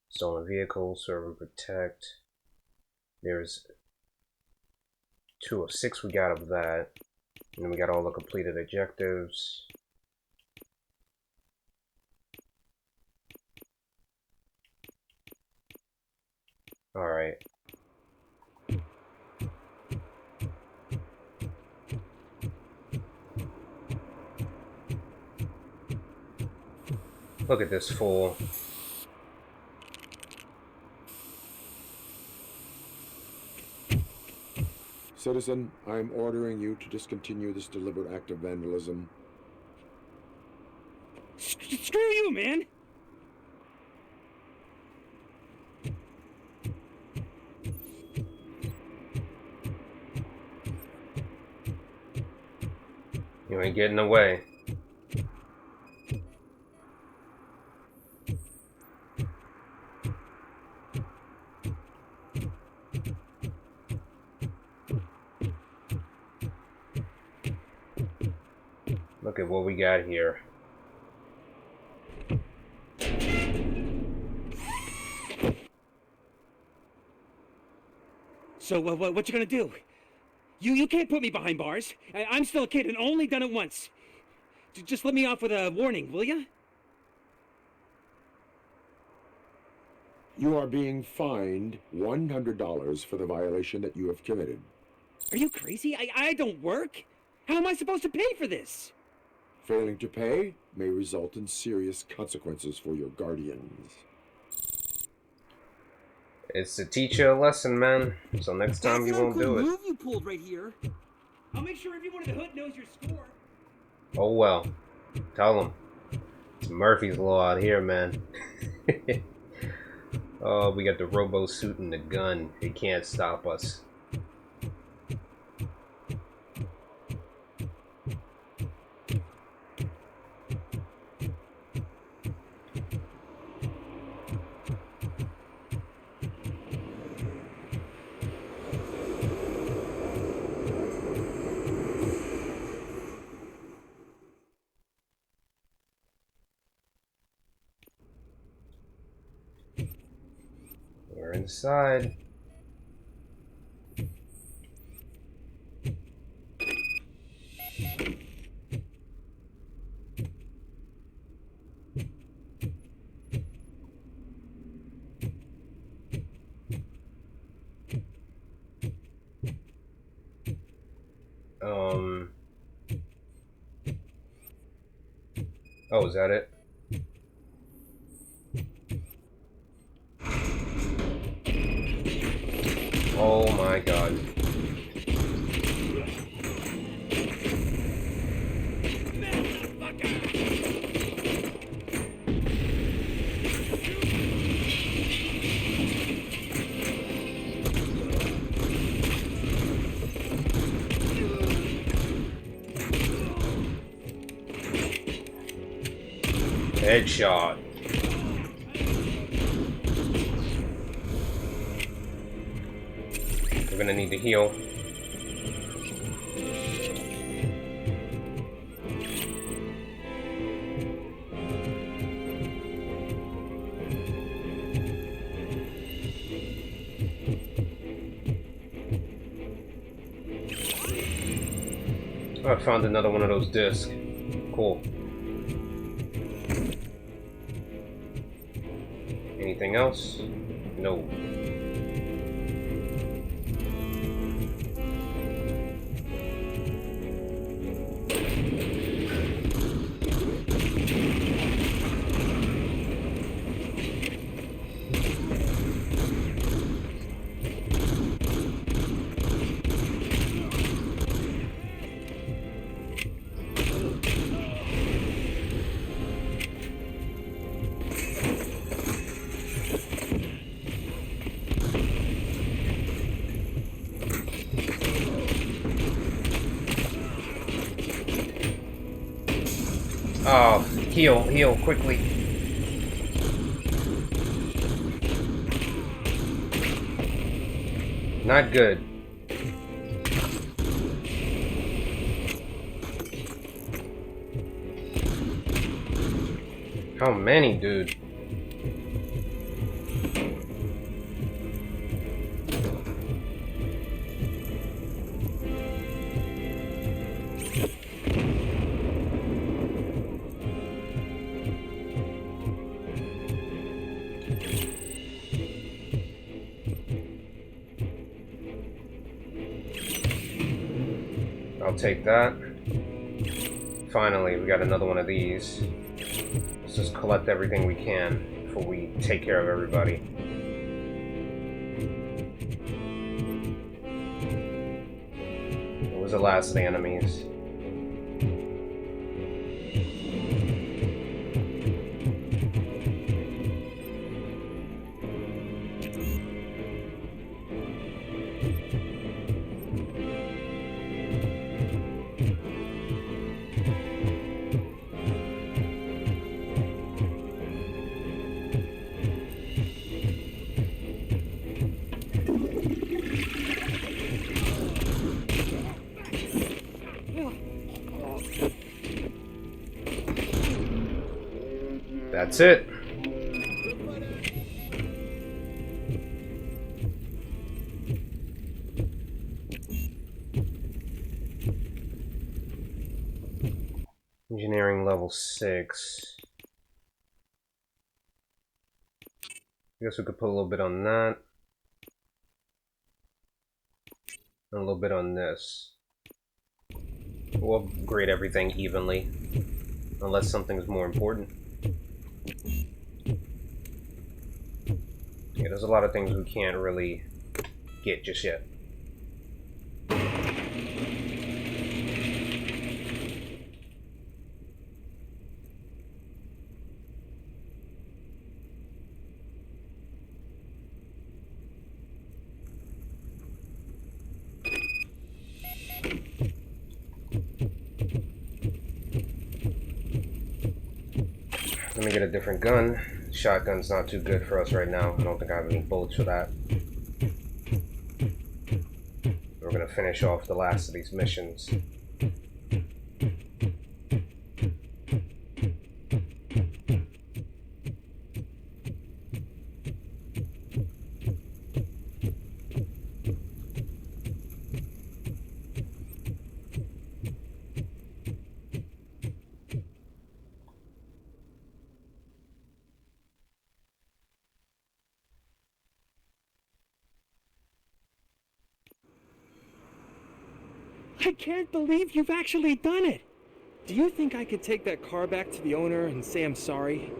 Stolen vehicle, serve and protect. There's 2 of 6 we got of that. And then we got all the completed objectives. Alright. Look at this fool. Citizen, I am ordering you to discontinue this deliberate act of vandalism. Screw you, man! You ain't getting away. Look at what we got here. So, what you gonna do? You can't put me behind bars. I'm still a kid and only done it once. Just let me off with a warning, will ya? You are being fined $100 for the violation that you have committed. Are you crazy? I don't work. How am I supposed to pay for this? Failing to pay may result in serious consequences for your guardians. It's to teach you a lesson, man. So next time you won't do it. Move you pulled right here. I'll make sure everyone in the hood knows your score. Oh well. Tell them. It's Murphy's Law out here, man. Oh, we got the robo suit and the gun. They can't stop us. We're inside. Oh, is that it? Oh my god. Headshot. We're gonna need to heal. Oh, I found another one of those discs. Cool. Anything else? No. Oh, heal quickly. Not good. How many, dude? I'll take that. Finally, we got another one of these. Let's just collect everything we can before we take care of everybody. was the last of the enemies. That's it. Engineering level 6. I guess we could put a little bit on that. And a little bit on this. We'll grade everything evenly. Unless something's more important. Yeah, there's a lot of things we can't really get just yet. Let me get a different gun. Shotgun's not too good for us right now. I don't think I have any bullets for that. We're gonna finish off the last of these missions. I can't believe you've actually done it! Do you think I could take that car back to the owner and say I'm sorry?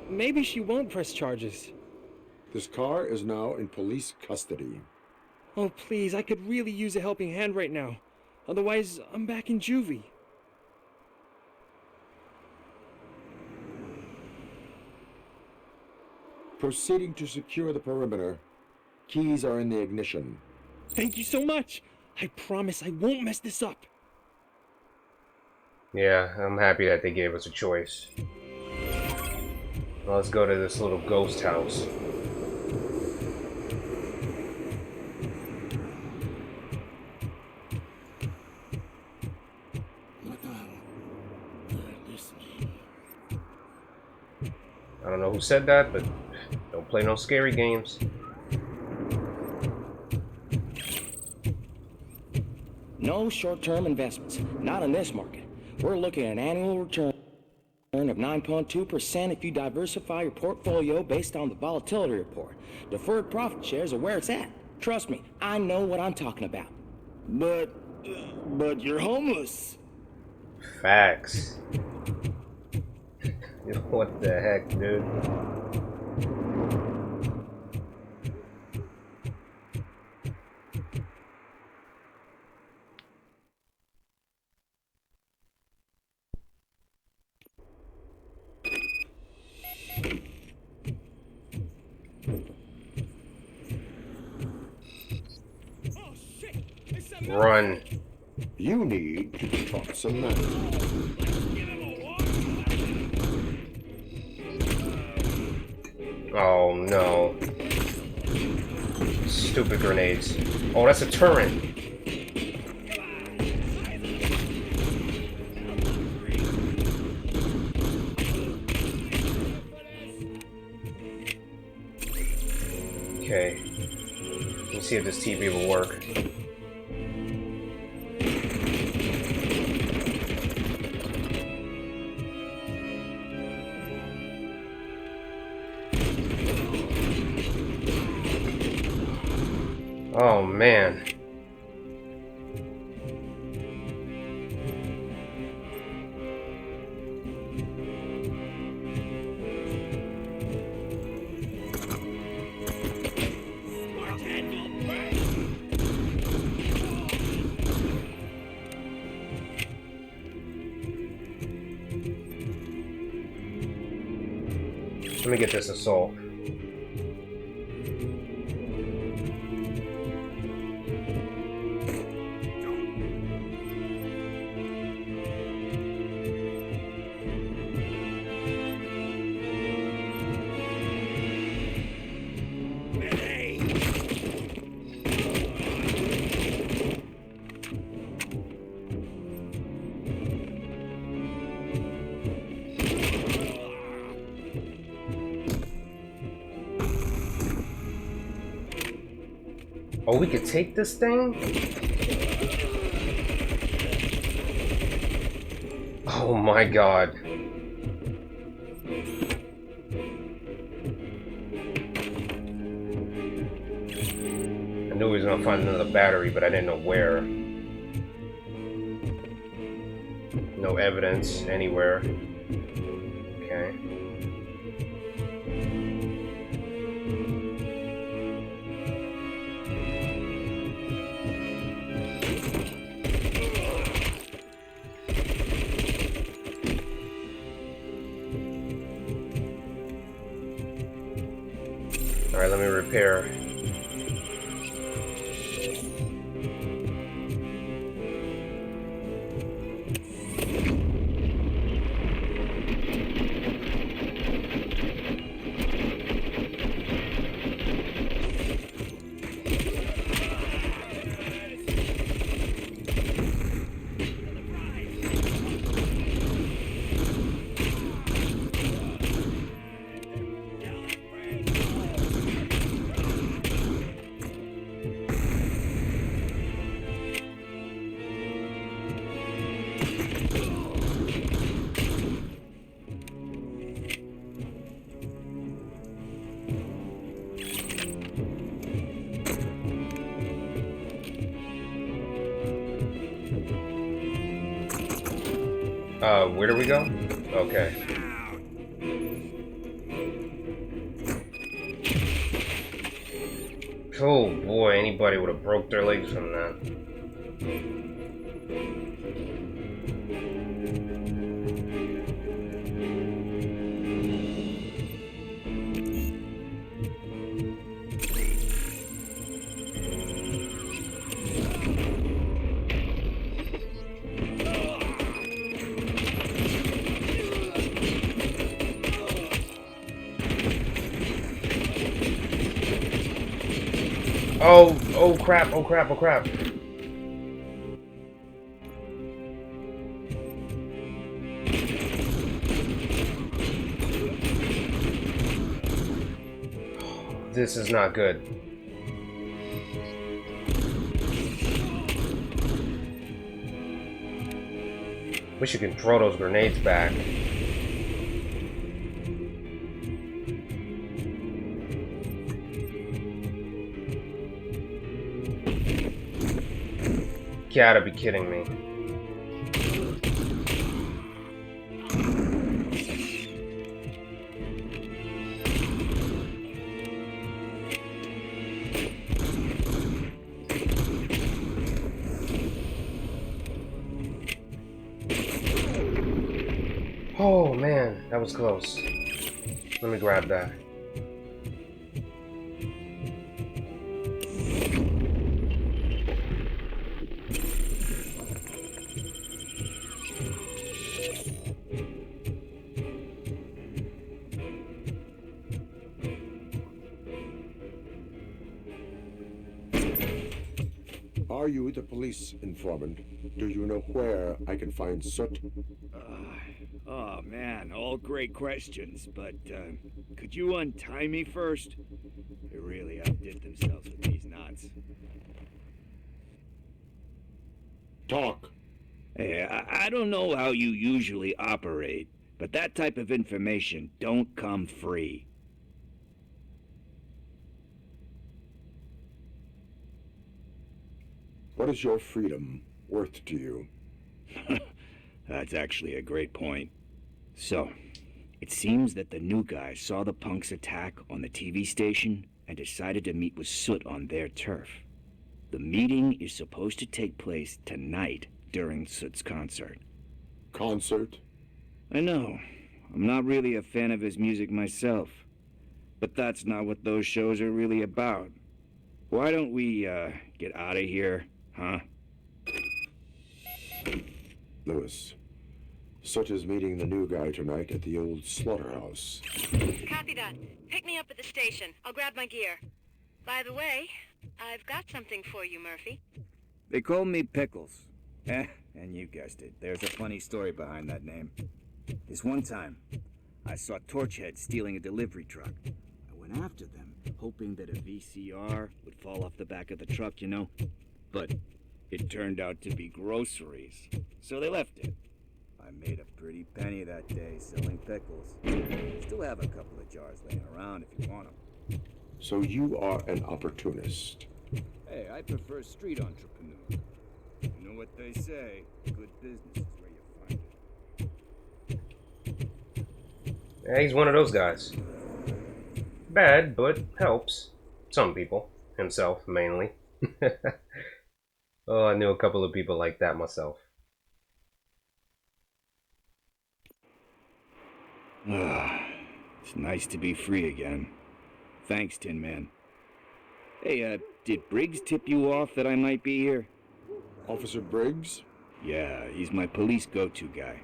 Maybe she won't press charges. This car is now in police custody. Oh, please, I could really use a helping hand right now. Otherwise, I'm back in juvie. Proceeding to secure the perimeter. Keys are in the ignition. Thank you so much! I promise I won't mess this up. Yeah, I'm happy that they gave us a choice. Well, let's go to this little ghost house. I don't know who said that, but don't play no scary games. No short-term investments, not in this market. We're looking at an annual return of 9.2% if you diversify your portfolio based on the volatility report. Deferred profit shares are where it's at. Trust me, I know what I'm talking about. But you're homeless. Facts. What the heck, dude? Run. You need to talk some manners. Oh no. Stupid grenades. Oh, that's a turret. Okay. Let's see if this TV will work. Oh man. Let me get this assault. Oh, we could take this thing? Oh my god. I knew he was gonna find another battery, but I didn't know where. No evidence anywhere. Okay. Alright, let me repair. Where do we go? Okay. Oh boy, anybody would have broke their legs from that. Oh crap, oh crap, oh crap. This is not good. Wish you could throw those grenades back. You gotta be kidding me. Oh man, that was close. Let me grab that. Are you the police informant? Do you know where I can find Soot? Oh man, all great questions, but could you untie me first? They really outdid themselves with these knots. Talk. Hey, I don't know how you usually operate, but that type of information don't come free. What is your freedom worth to you? That's actually a great point. So, it seems that the new guy saw the punks' attack on the TV station and decided to meet with Soot on their turf. The meeting is supposed to take place tonight during Soot's concert. Concert? I know. I'm not really a fan of his music myself. But that's not what those shows are really about. Why don't we, get out of here, huh? Lewis, Soot is meeting the new guy tonight at the old slaughterhouse. Copy that. Pick me up at the station. I'll grab my gear. By the way, I've got something for you, Murphy. They call me Pickles. And you guessed it. There's a funny story behind that name. This one time, I saw Torchhead stealing a delivery truck. I went after them, hoping that a VCR would fall off the back of the truck, you know? But it turned out to be groceries, so they left it. I made a pretty penny that day selling pickles. Still have a couple of jars laying around if you want them. So you are an opportunist. Hey, I prefer street entrepreneur. You know what they say, good business is where you find it. Yeah, he's one of those guys. Bad, but helps. Some people. Himself, mainly. Oh, I knew a couple of people like that myself. It's nice to be free again. Thanks, Tin Man. Hey, did Briggs tip you off that I might be here? Officer Briggs? Yeah, he's my police go-to guy.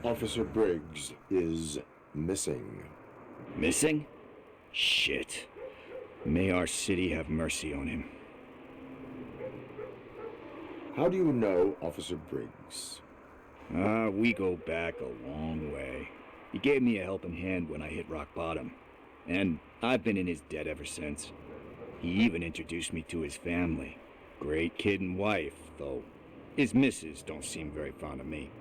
Officer Briggs is missing. Missing? Shit. May our city have mercy on him. How do you know Officer Briggs? We go back a long way. He gave me a helping hand when I hit rock bottom. And I've been in his debt ever since. He even introduced me to his family. Great kid and wife, though his missus don't seem very fond of me.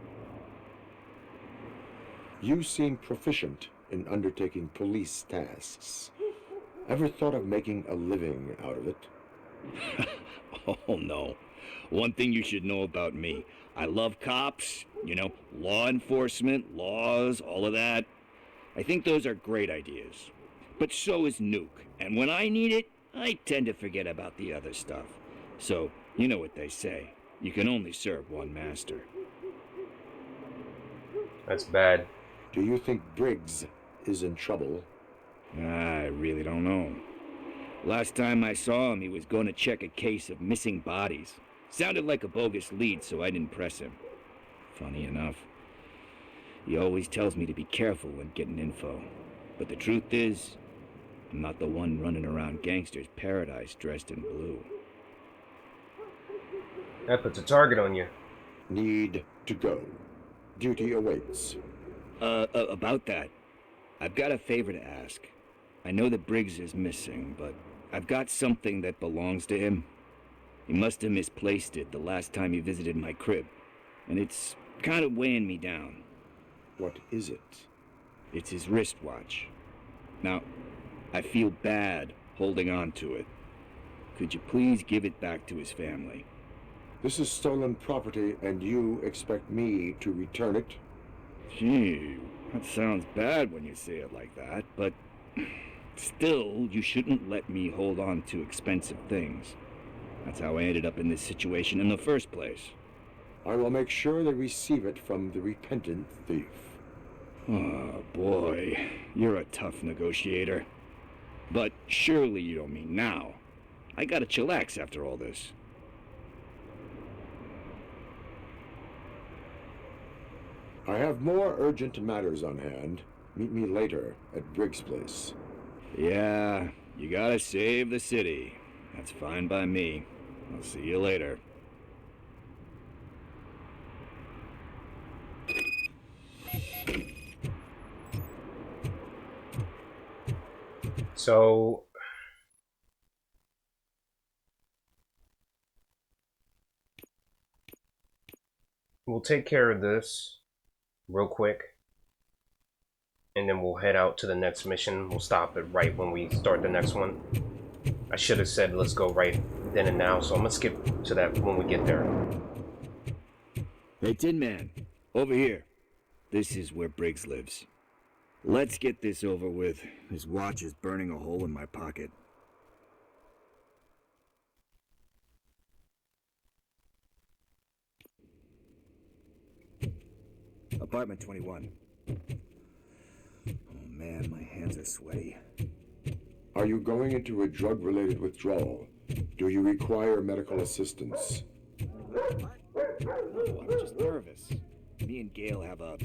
You seem proficient in undertaking police tasks. Ever thought of making a living out of it? Oh, no. One thing you should know about me. I love cops, you know, law enforcement, laws, all of that. I think those are great ideas. But so is Nuke. And when I need it, I tend to forget about the other stuff. So, you know what they say. You can only serve one master. That's bad. Do you think Briggs is in trouble? I really don't know. Last time I saw him, he was going to check a case of missing bodies. Sounded like a bogus lead, so I didn't press him. Funny enough, he always tells me to be careful when getting info. But the truth is, I'm not the one running around gangster's paradise dressed in blue. That puts a target on you. Need to go. Duty awaits. About that, I've got a favor to ask. I know that Briggs is missing, but I've got something that belongs to him. He must have misplaced it the last time he visited my crib, and it's kind of weighing me down. What is it? It's his wristwatch. Now, I feel bad holding on to it. Could you please give it back to his family? This is stolen property, and you expect me to return it? Gee, that sounds bad when you say it like that, but still, you shouldn't let me hold on to expensive things. That's how I ended up in this situation in the first place. I will make sure they receive it from the repentant thief. Oh, boy. You're a tough negotiator. But surely you don't mean now. I gotta chillax after all this. I have more urgent matters on hand. Meet me later at Briggs' place. Yeah, you gotta save the city. That's fine by me. I'll see you later. So we'll take care of this real quick, and then we'll head out to the next mission. We'll stop it right when we start the next one. I should have said let's go right then and now, so I'm gonna skip to that when we get there. Hey, Tin Man, over here. This is where Briggs lives. Let's get this over with. His watch is burning a hole in my pocket. Apartment 21. man, my hands are sweaty. Are you going into a drug-related withdrawal? Do you require medical assistance? No, I'm just nervous. Me and Gail have a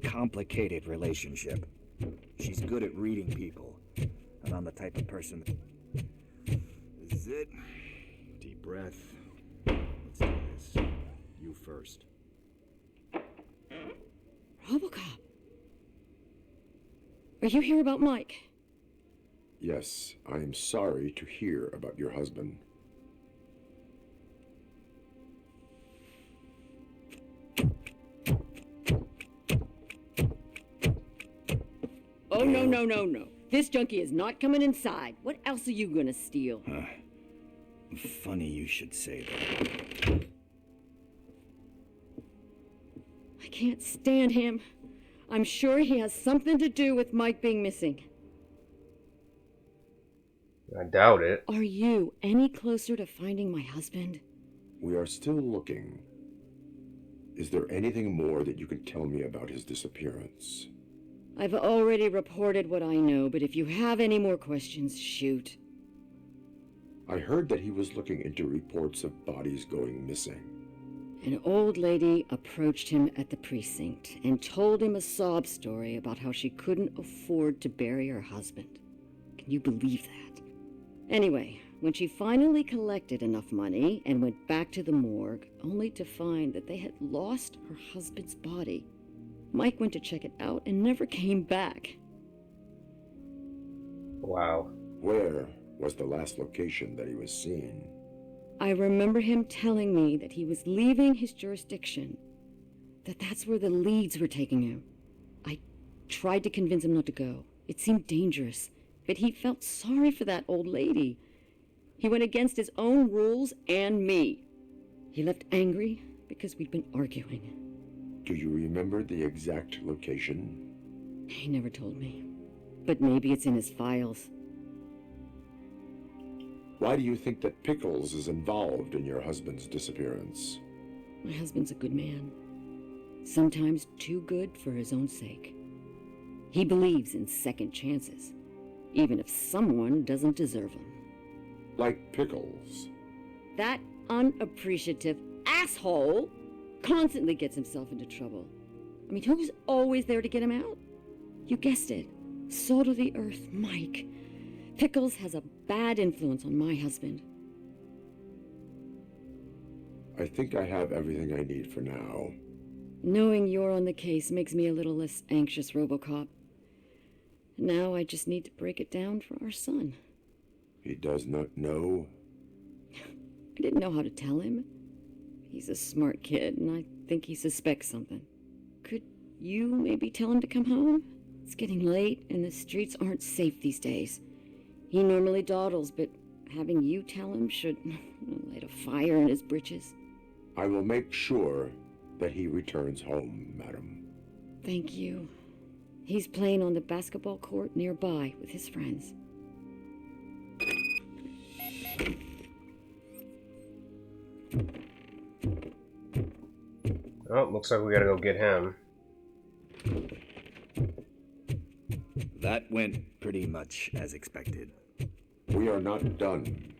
complicated relationship. She's good at reading people, and I'm the type of person that... This is it. Deep breath. Let's do this. You first. Robocop. Are you here about Mike? Yes, I am sorry to hear about your husband. Oh, no. This junkie is not coming inside. What else are you gonna steal? Funny you should say that. I can't stand him. I'm sure he has something to do with Mike being missing. I doubt it. Are you any closer to finding my husband? We are still looking. Is there anything more that you can tell me about his disappearance? I've already reported what I know, but if you have any more questions, shoot. I heard that he was looking into reports of bodies going missing. An old lady approached him at the precinct and told him a sob story about how she couldn't afford to bury her husband. Can you believe that? Anyway, when she finally collected enough money and went back to the morgue, only to find that they had lost her husband's body, Mike went to check it out and never came back. Wow. Where was the last location that he was seen? I remember him telling me that he was leaving his jurisdiction, that's where the leads were taking him. I tried to convince him not to go. It seemed dangerous, but he felt sorry for that old lady. He went against his own rules and me. He left angry because we'd been arguing. Do you remember the exact location? He never told me, but maybe it's in his files. Why do you think that Pickles is involved in your husband's disappearance? My husband's a good man. Sometimes too good for his own sake. He believes in second chances, even if someone doesn't deserve them. Like Pickles. That unappreciative asshole constantly gets himself into trouble. I mean, who's always there to get him out? You guessed it. Salt of the earth, Mike. Pickles has a bad influence on my husband. I think I have everything I need for now. Knowing you're on the case makes me a little less anxious, Robocop. Now I just need to break it down for our son. He does not know? I didn't know how to tell him. He's a smart kid, and I think he suspects something. Could you maybe tell him to come home? It's getting late, and the streets aren't safe these days. He normally dawdles, but having you tell him should light a fire in his britches. I will make sure that he returns home, madam. Thank you. He's playing on the basketball court nearby with his friends. Oh, looks like we gotta go get him. That went pretty much as expected. We are not done.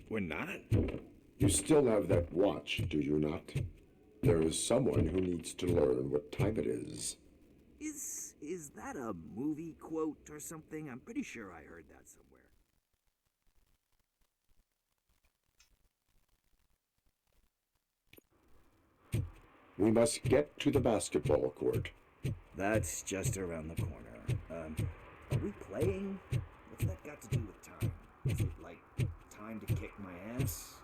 We're not? You still have that watch, do you not? There is someone who needs to learn what time it is. Is that a movie quote or something? I'm pretty sure I heard that somewhere. We must get to the basketball court. That's just around the corner. Are we playing? What's that got to do with time? Is it like time to kick my ass?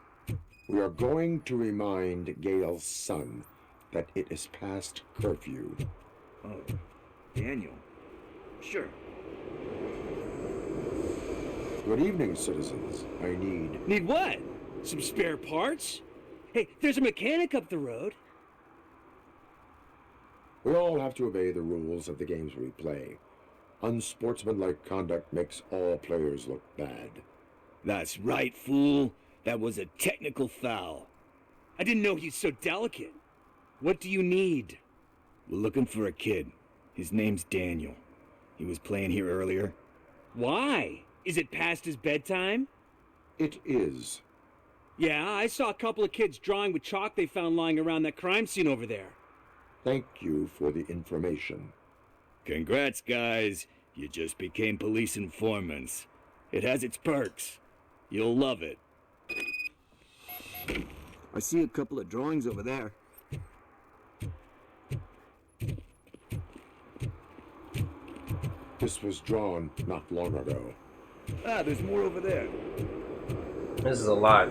We are going to remind Gail's son that it is past curfew. Oh, Daniel. Sure. Good evening, citizens. I need... Need what? Some spare parts? Hey, there's a mechanic up the road. We all have to obey the rules of the games we play. Unsportsmanlike conduct makes all players look bad. That's right, fool. That was a technical foul. I didn't know he's so delicate. What do you need? We're looking for a kid. His name's Daniel. He was playing here earlier? Why? Is it past his bedtime? It is. Yeah, I saw a couple of kids drawing with chalk they found lying around that crime scene over there. Thank you for the information. Congrats, guys. You just became police informants. It has its perks. You'll love it. I see a couple of drawings over there. This was drawn not long ago. Ah, there's more over there. This is a lot.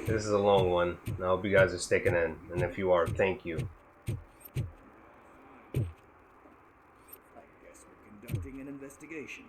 This is a long one. I hope you guys are sticking in, and if you are, thank you. I guess we're conducting an investigation.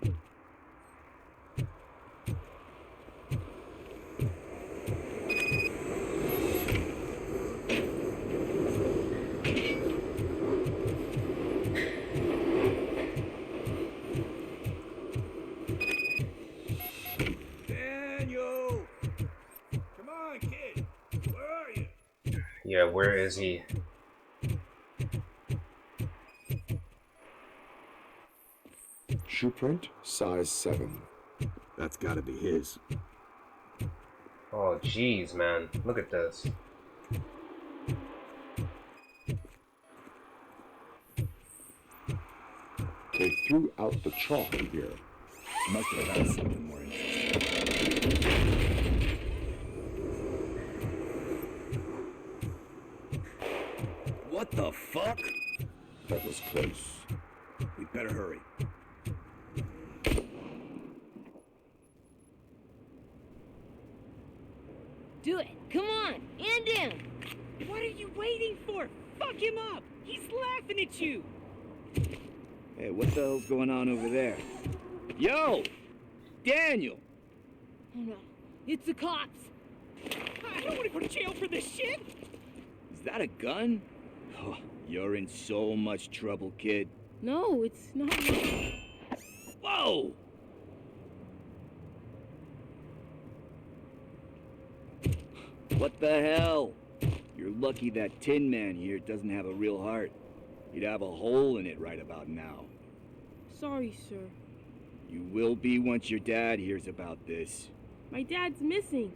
Yeah, where is he? Shoe print, size 7. That's gotta be his. Oh, jeez, man. Look at this. They threw out the chalk here. Must have had something more interesting. What the fuck? That was close. We better hurry. Do it. Come on. End him. What are you waiting for? Fuck him up. He's laughing at you. Hey, what the hell's going on over there? Yo! Daniel! Oh no. It's the cops. I don't want to go to jail for this shit. Is that a gun? Oh, you're in so much trouble, kid. No, it's not. Whoa! What the hell? You're lucky that Tin Man here doesn't have a real heart. He'd have a hole in it right about now. Sorry, sir. You will be once your dad hears about this. My dad's missing,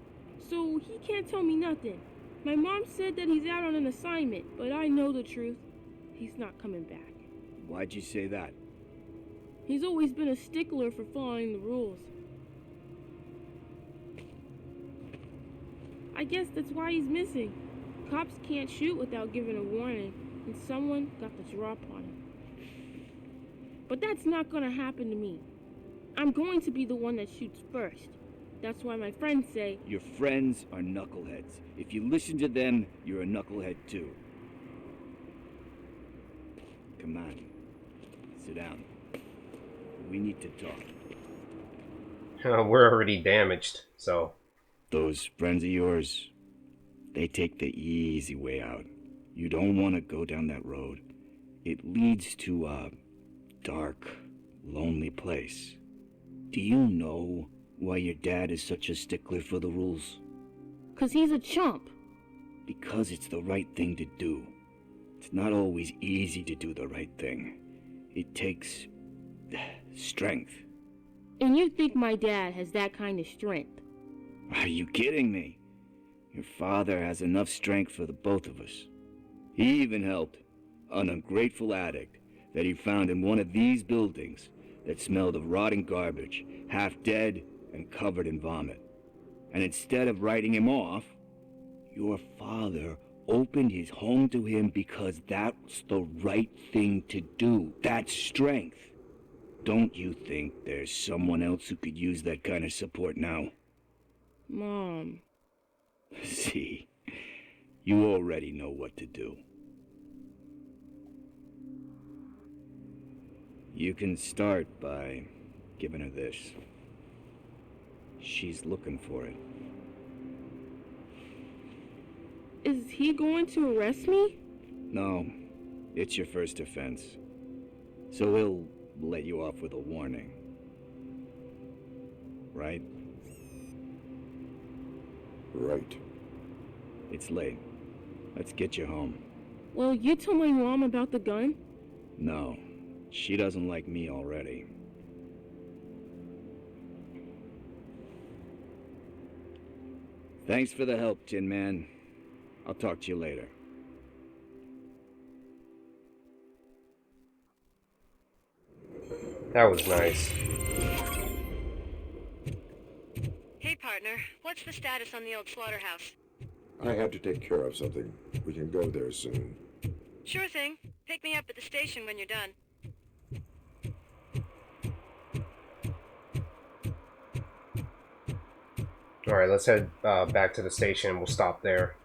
so he can't tell me nothing. My mom said that he's out on an assignment, but I know the truth. He's not coming back. Why'd you say that? He's always been a stickler for following the rules. I guess that's why he's missing. Cops can't shoot without giving a warning, and someone got the drop on him. But that's not gonna happen to me. I'm going to be the one that shoots first. That's why my friends say... Your friends are knuckleheads. If you listen to them, you're a knucklehead too. Come on. Sit down. We need to talk. We're already damaged, so... Those friends of yours, they take the easy way out. You don't want to go down that road. It leads to a dark, lonely place. Do you know why your dad is such a stickler for the rules? 'Cause he's a chump. Because it's the right thing to do. It's not always easy to do the right thing. It takes strength. And you think my dad has that kind of strength? Are you kidding me? Your father has enough strength for the both of us. He even helped an ungrateful addict that he found in one of these buildings that smelled of rotting garbage, half dead and covered in vomit. And instead of writing him off, your father opened his home to him because that's the right thing to do. That's strength. Don't you think there's someone else who could use that kind of support now? Mom. See, you already know what to do. You can start by giving her this. She's looking for it. Is he going to arrest me? No, it's your first offense. So he'll let you off with a warning. Right? Right. It's late. Let's get you home. Well, you told my mom about the gun? No. She doesn't like me already. Thanks for the help, Tin Man. I'll talk to you later. That was nice. Hey, partner. What's the status on the old slaughterhouse? I had to take care of something. We can go there soon. Sure thing. Pick me up at the station when you're done. Alright, let's head back to the station and we'll stop there.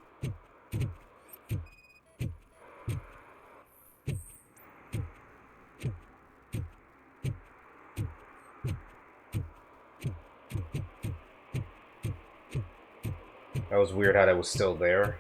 That was weird how that was still there.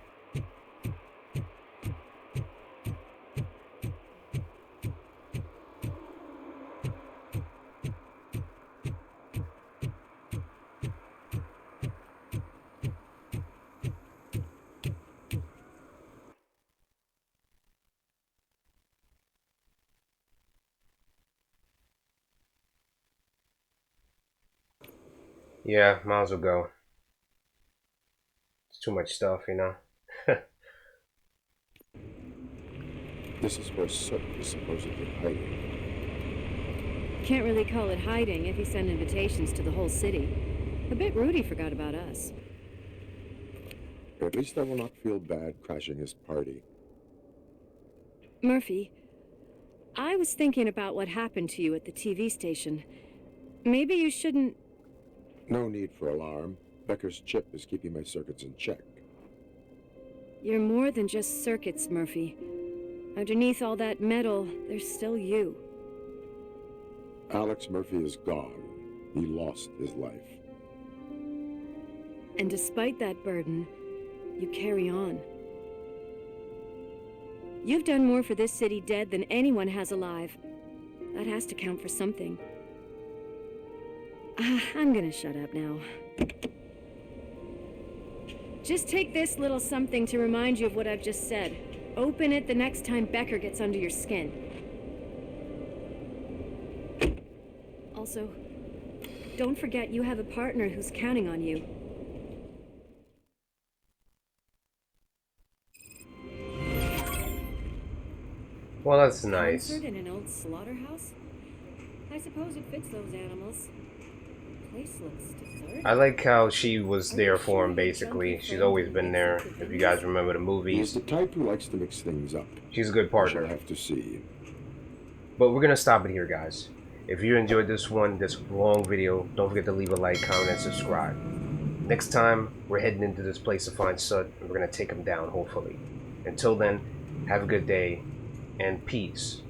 Yeah, might as well go. It's too much stuff, you know? This is where Soot is supposedly hiding. Can't really call it hiding if he sent invitations to the whole city. A bit rude he forgot about us. At least I will not feel bad crashing his party. Murphy, I was thinking about what happened to you at the TV station. Maybe you shouldn't... No need for alarm. Becker's chip is keeping my circuits in check. You're more than just circuits, Murphy. Underneath all that metal, there's still you. Alex Murphy is gone. He lost his life. And despite that burden, you carry on. You've done more for this city dead than anyone has alive. That has to count for something. I'm gonna shut up now. Just take this little something to remind you of what I've just said. Open it the next time Becker gets under your skin. Also, don't forget you have a partner who's counting on you. Well, that's nice. Concert in an old slaughterhouse? I suppose it fits those animals. Place looks deserted. I like how she was there for him, basically. She's always been there, if you guys remember the movies. He's the type who likes to mix things up. She's a good partner. We'll have to see. But we're gonna stop it here, guys. If you enjoyed this long video, don't forget to leave a like, comment, and subscribe. Next time, we're heading into this place to find Soot, and we're gonna take him down, hopefully. Until then, have a good day, and peace.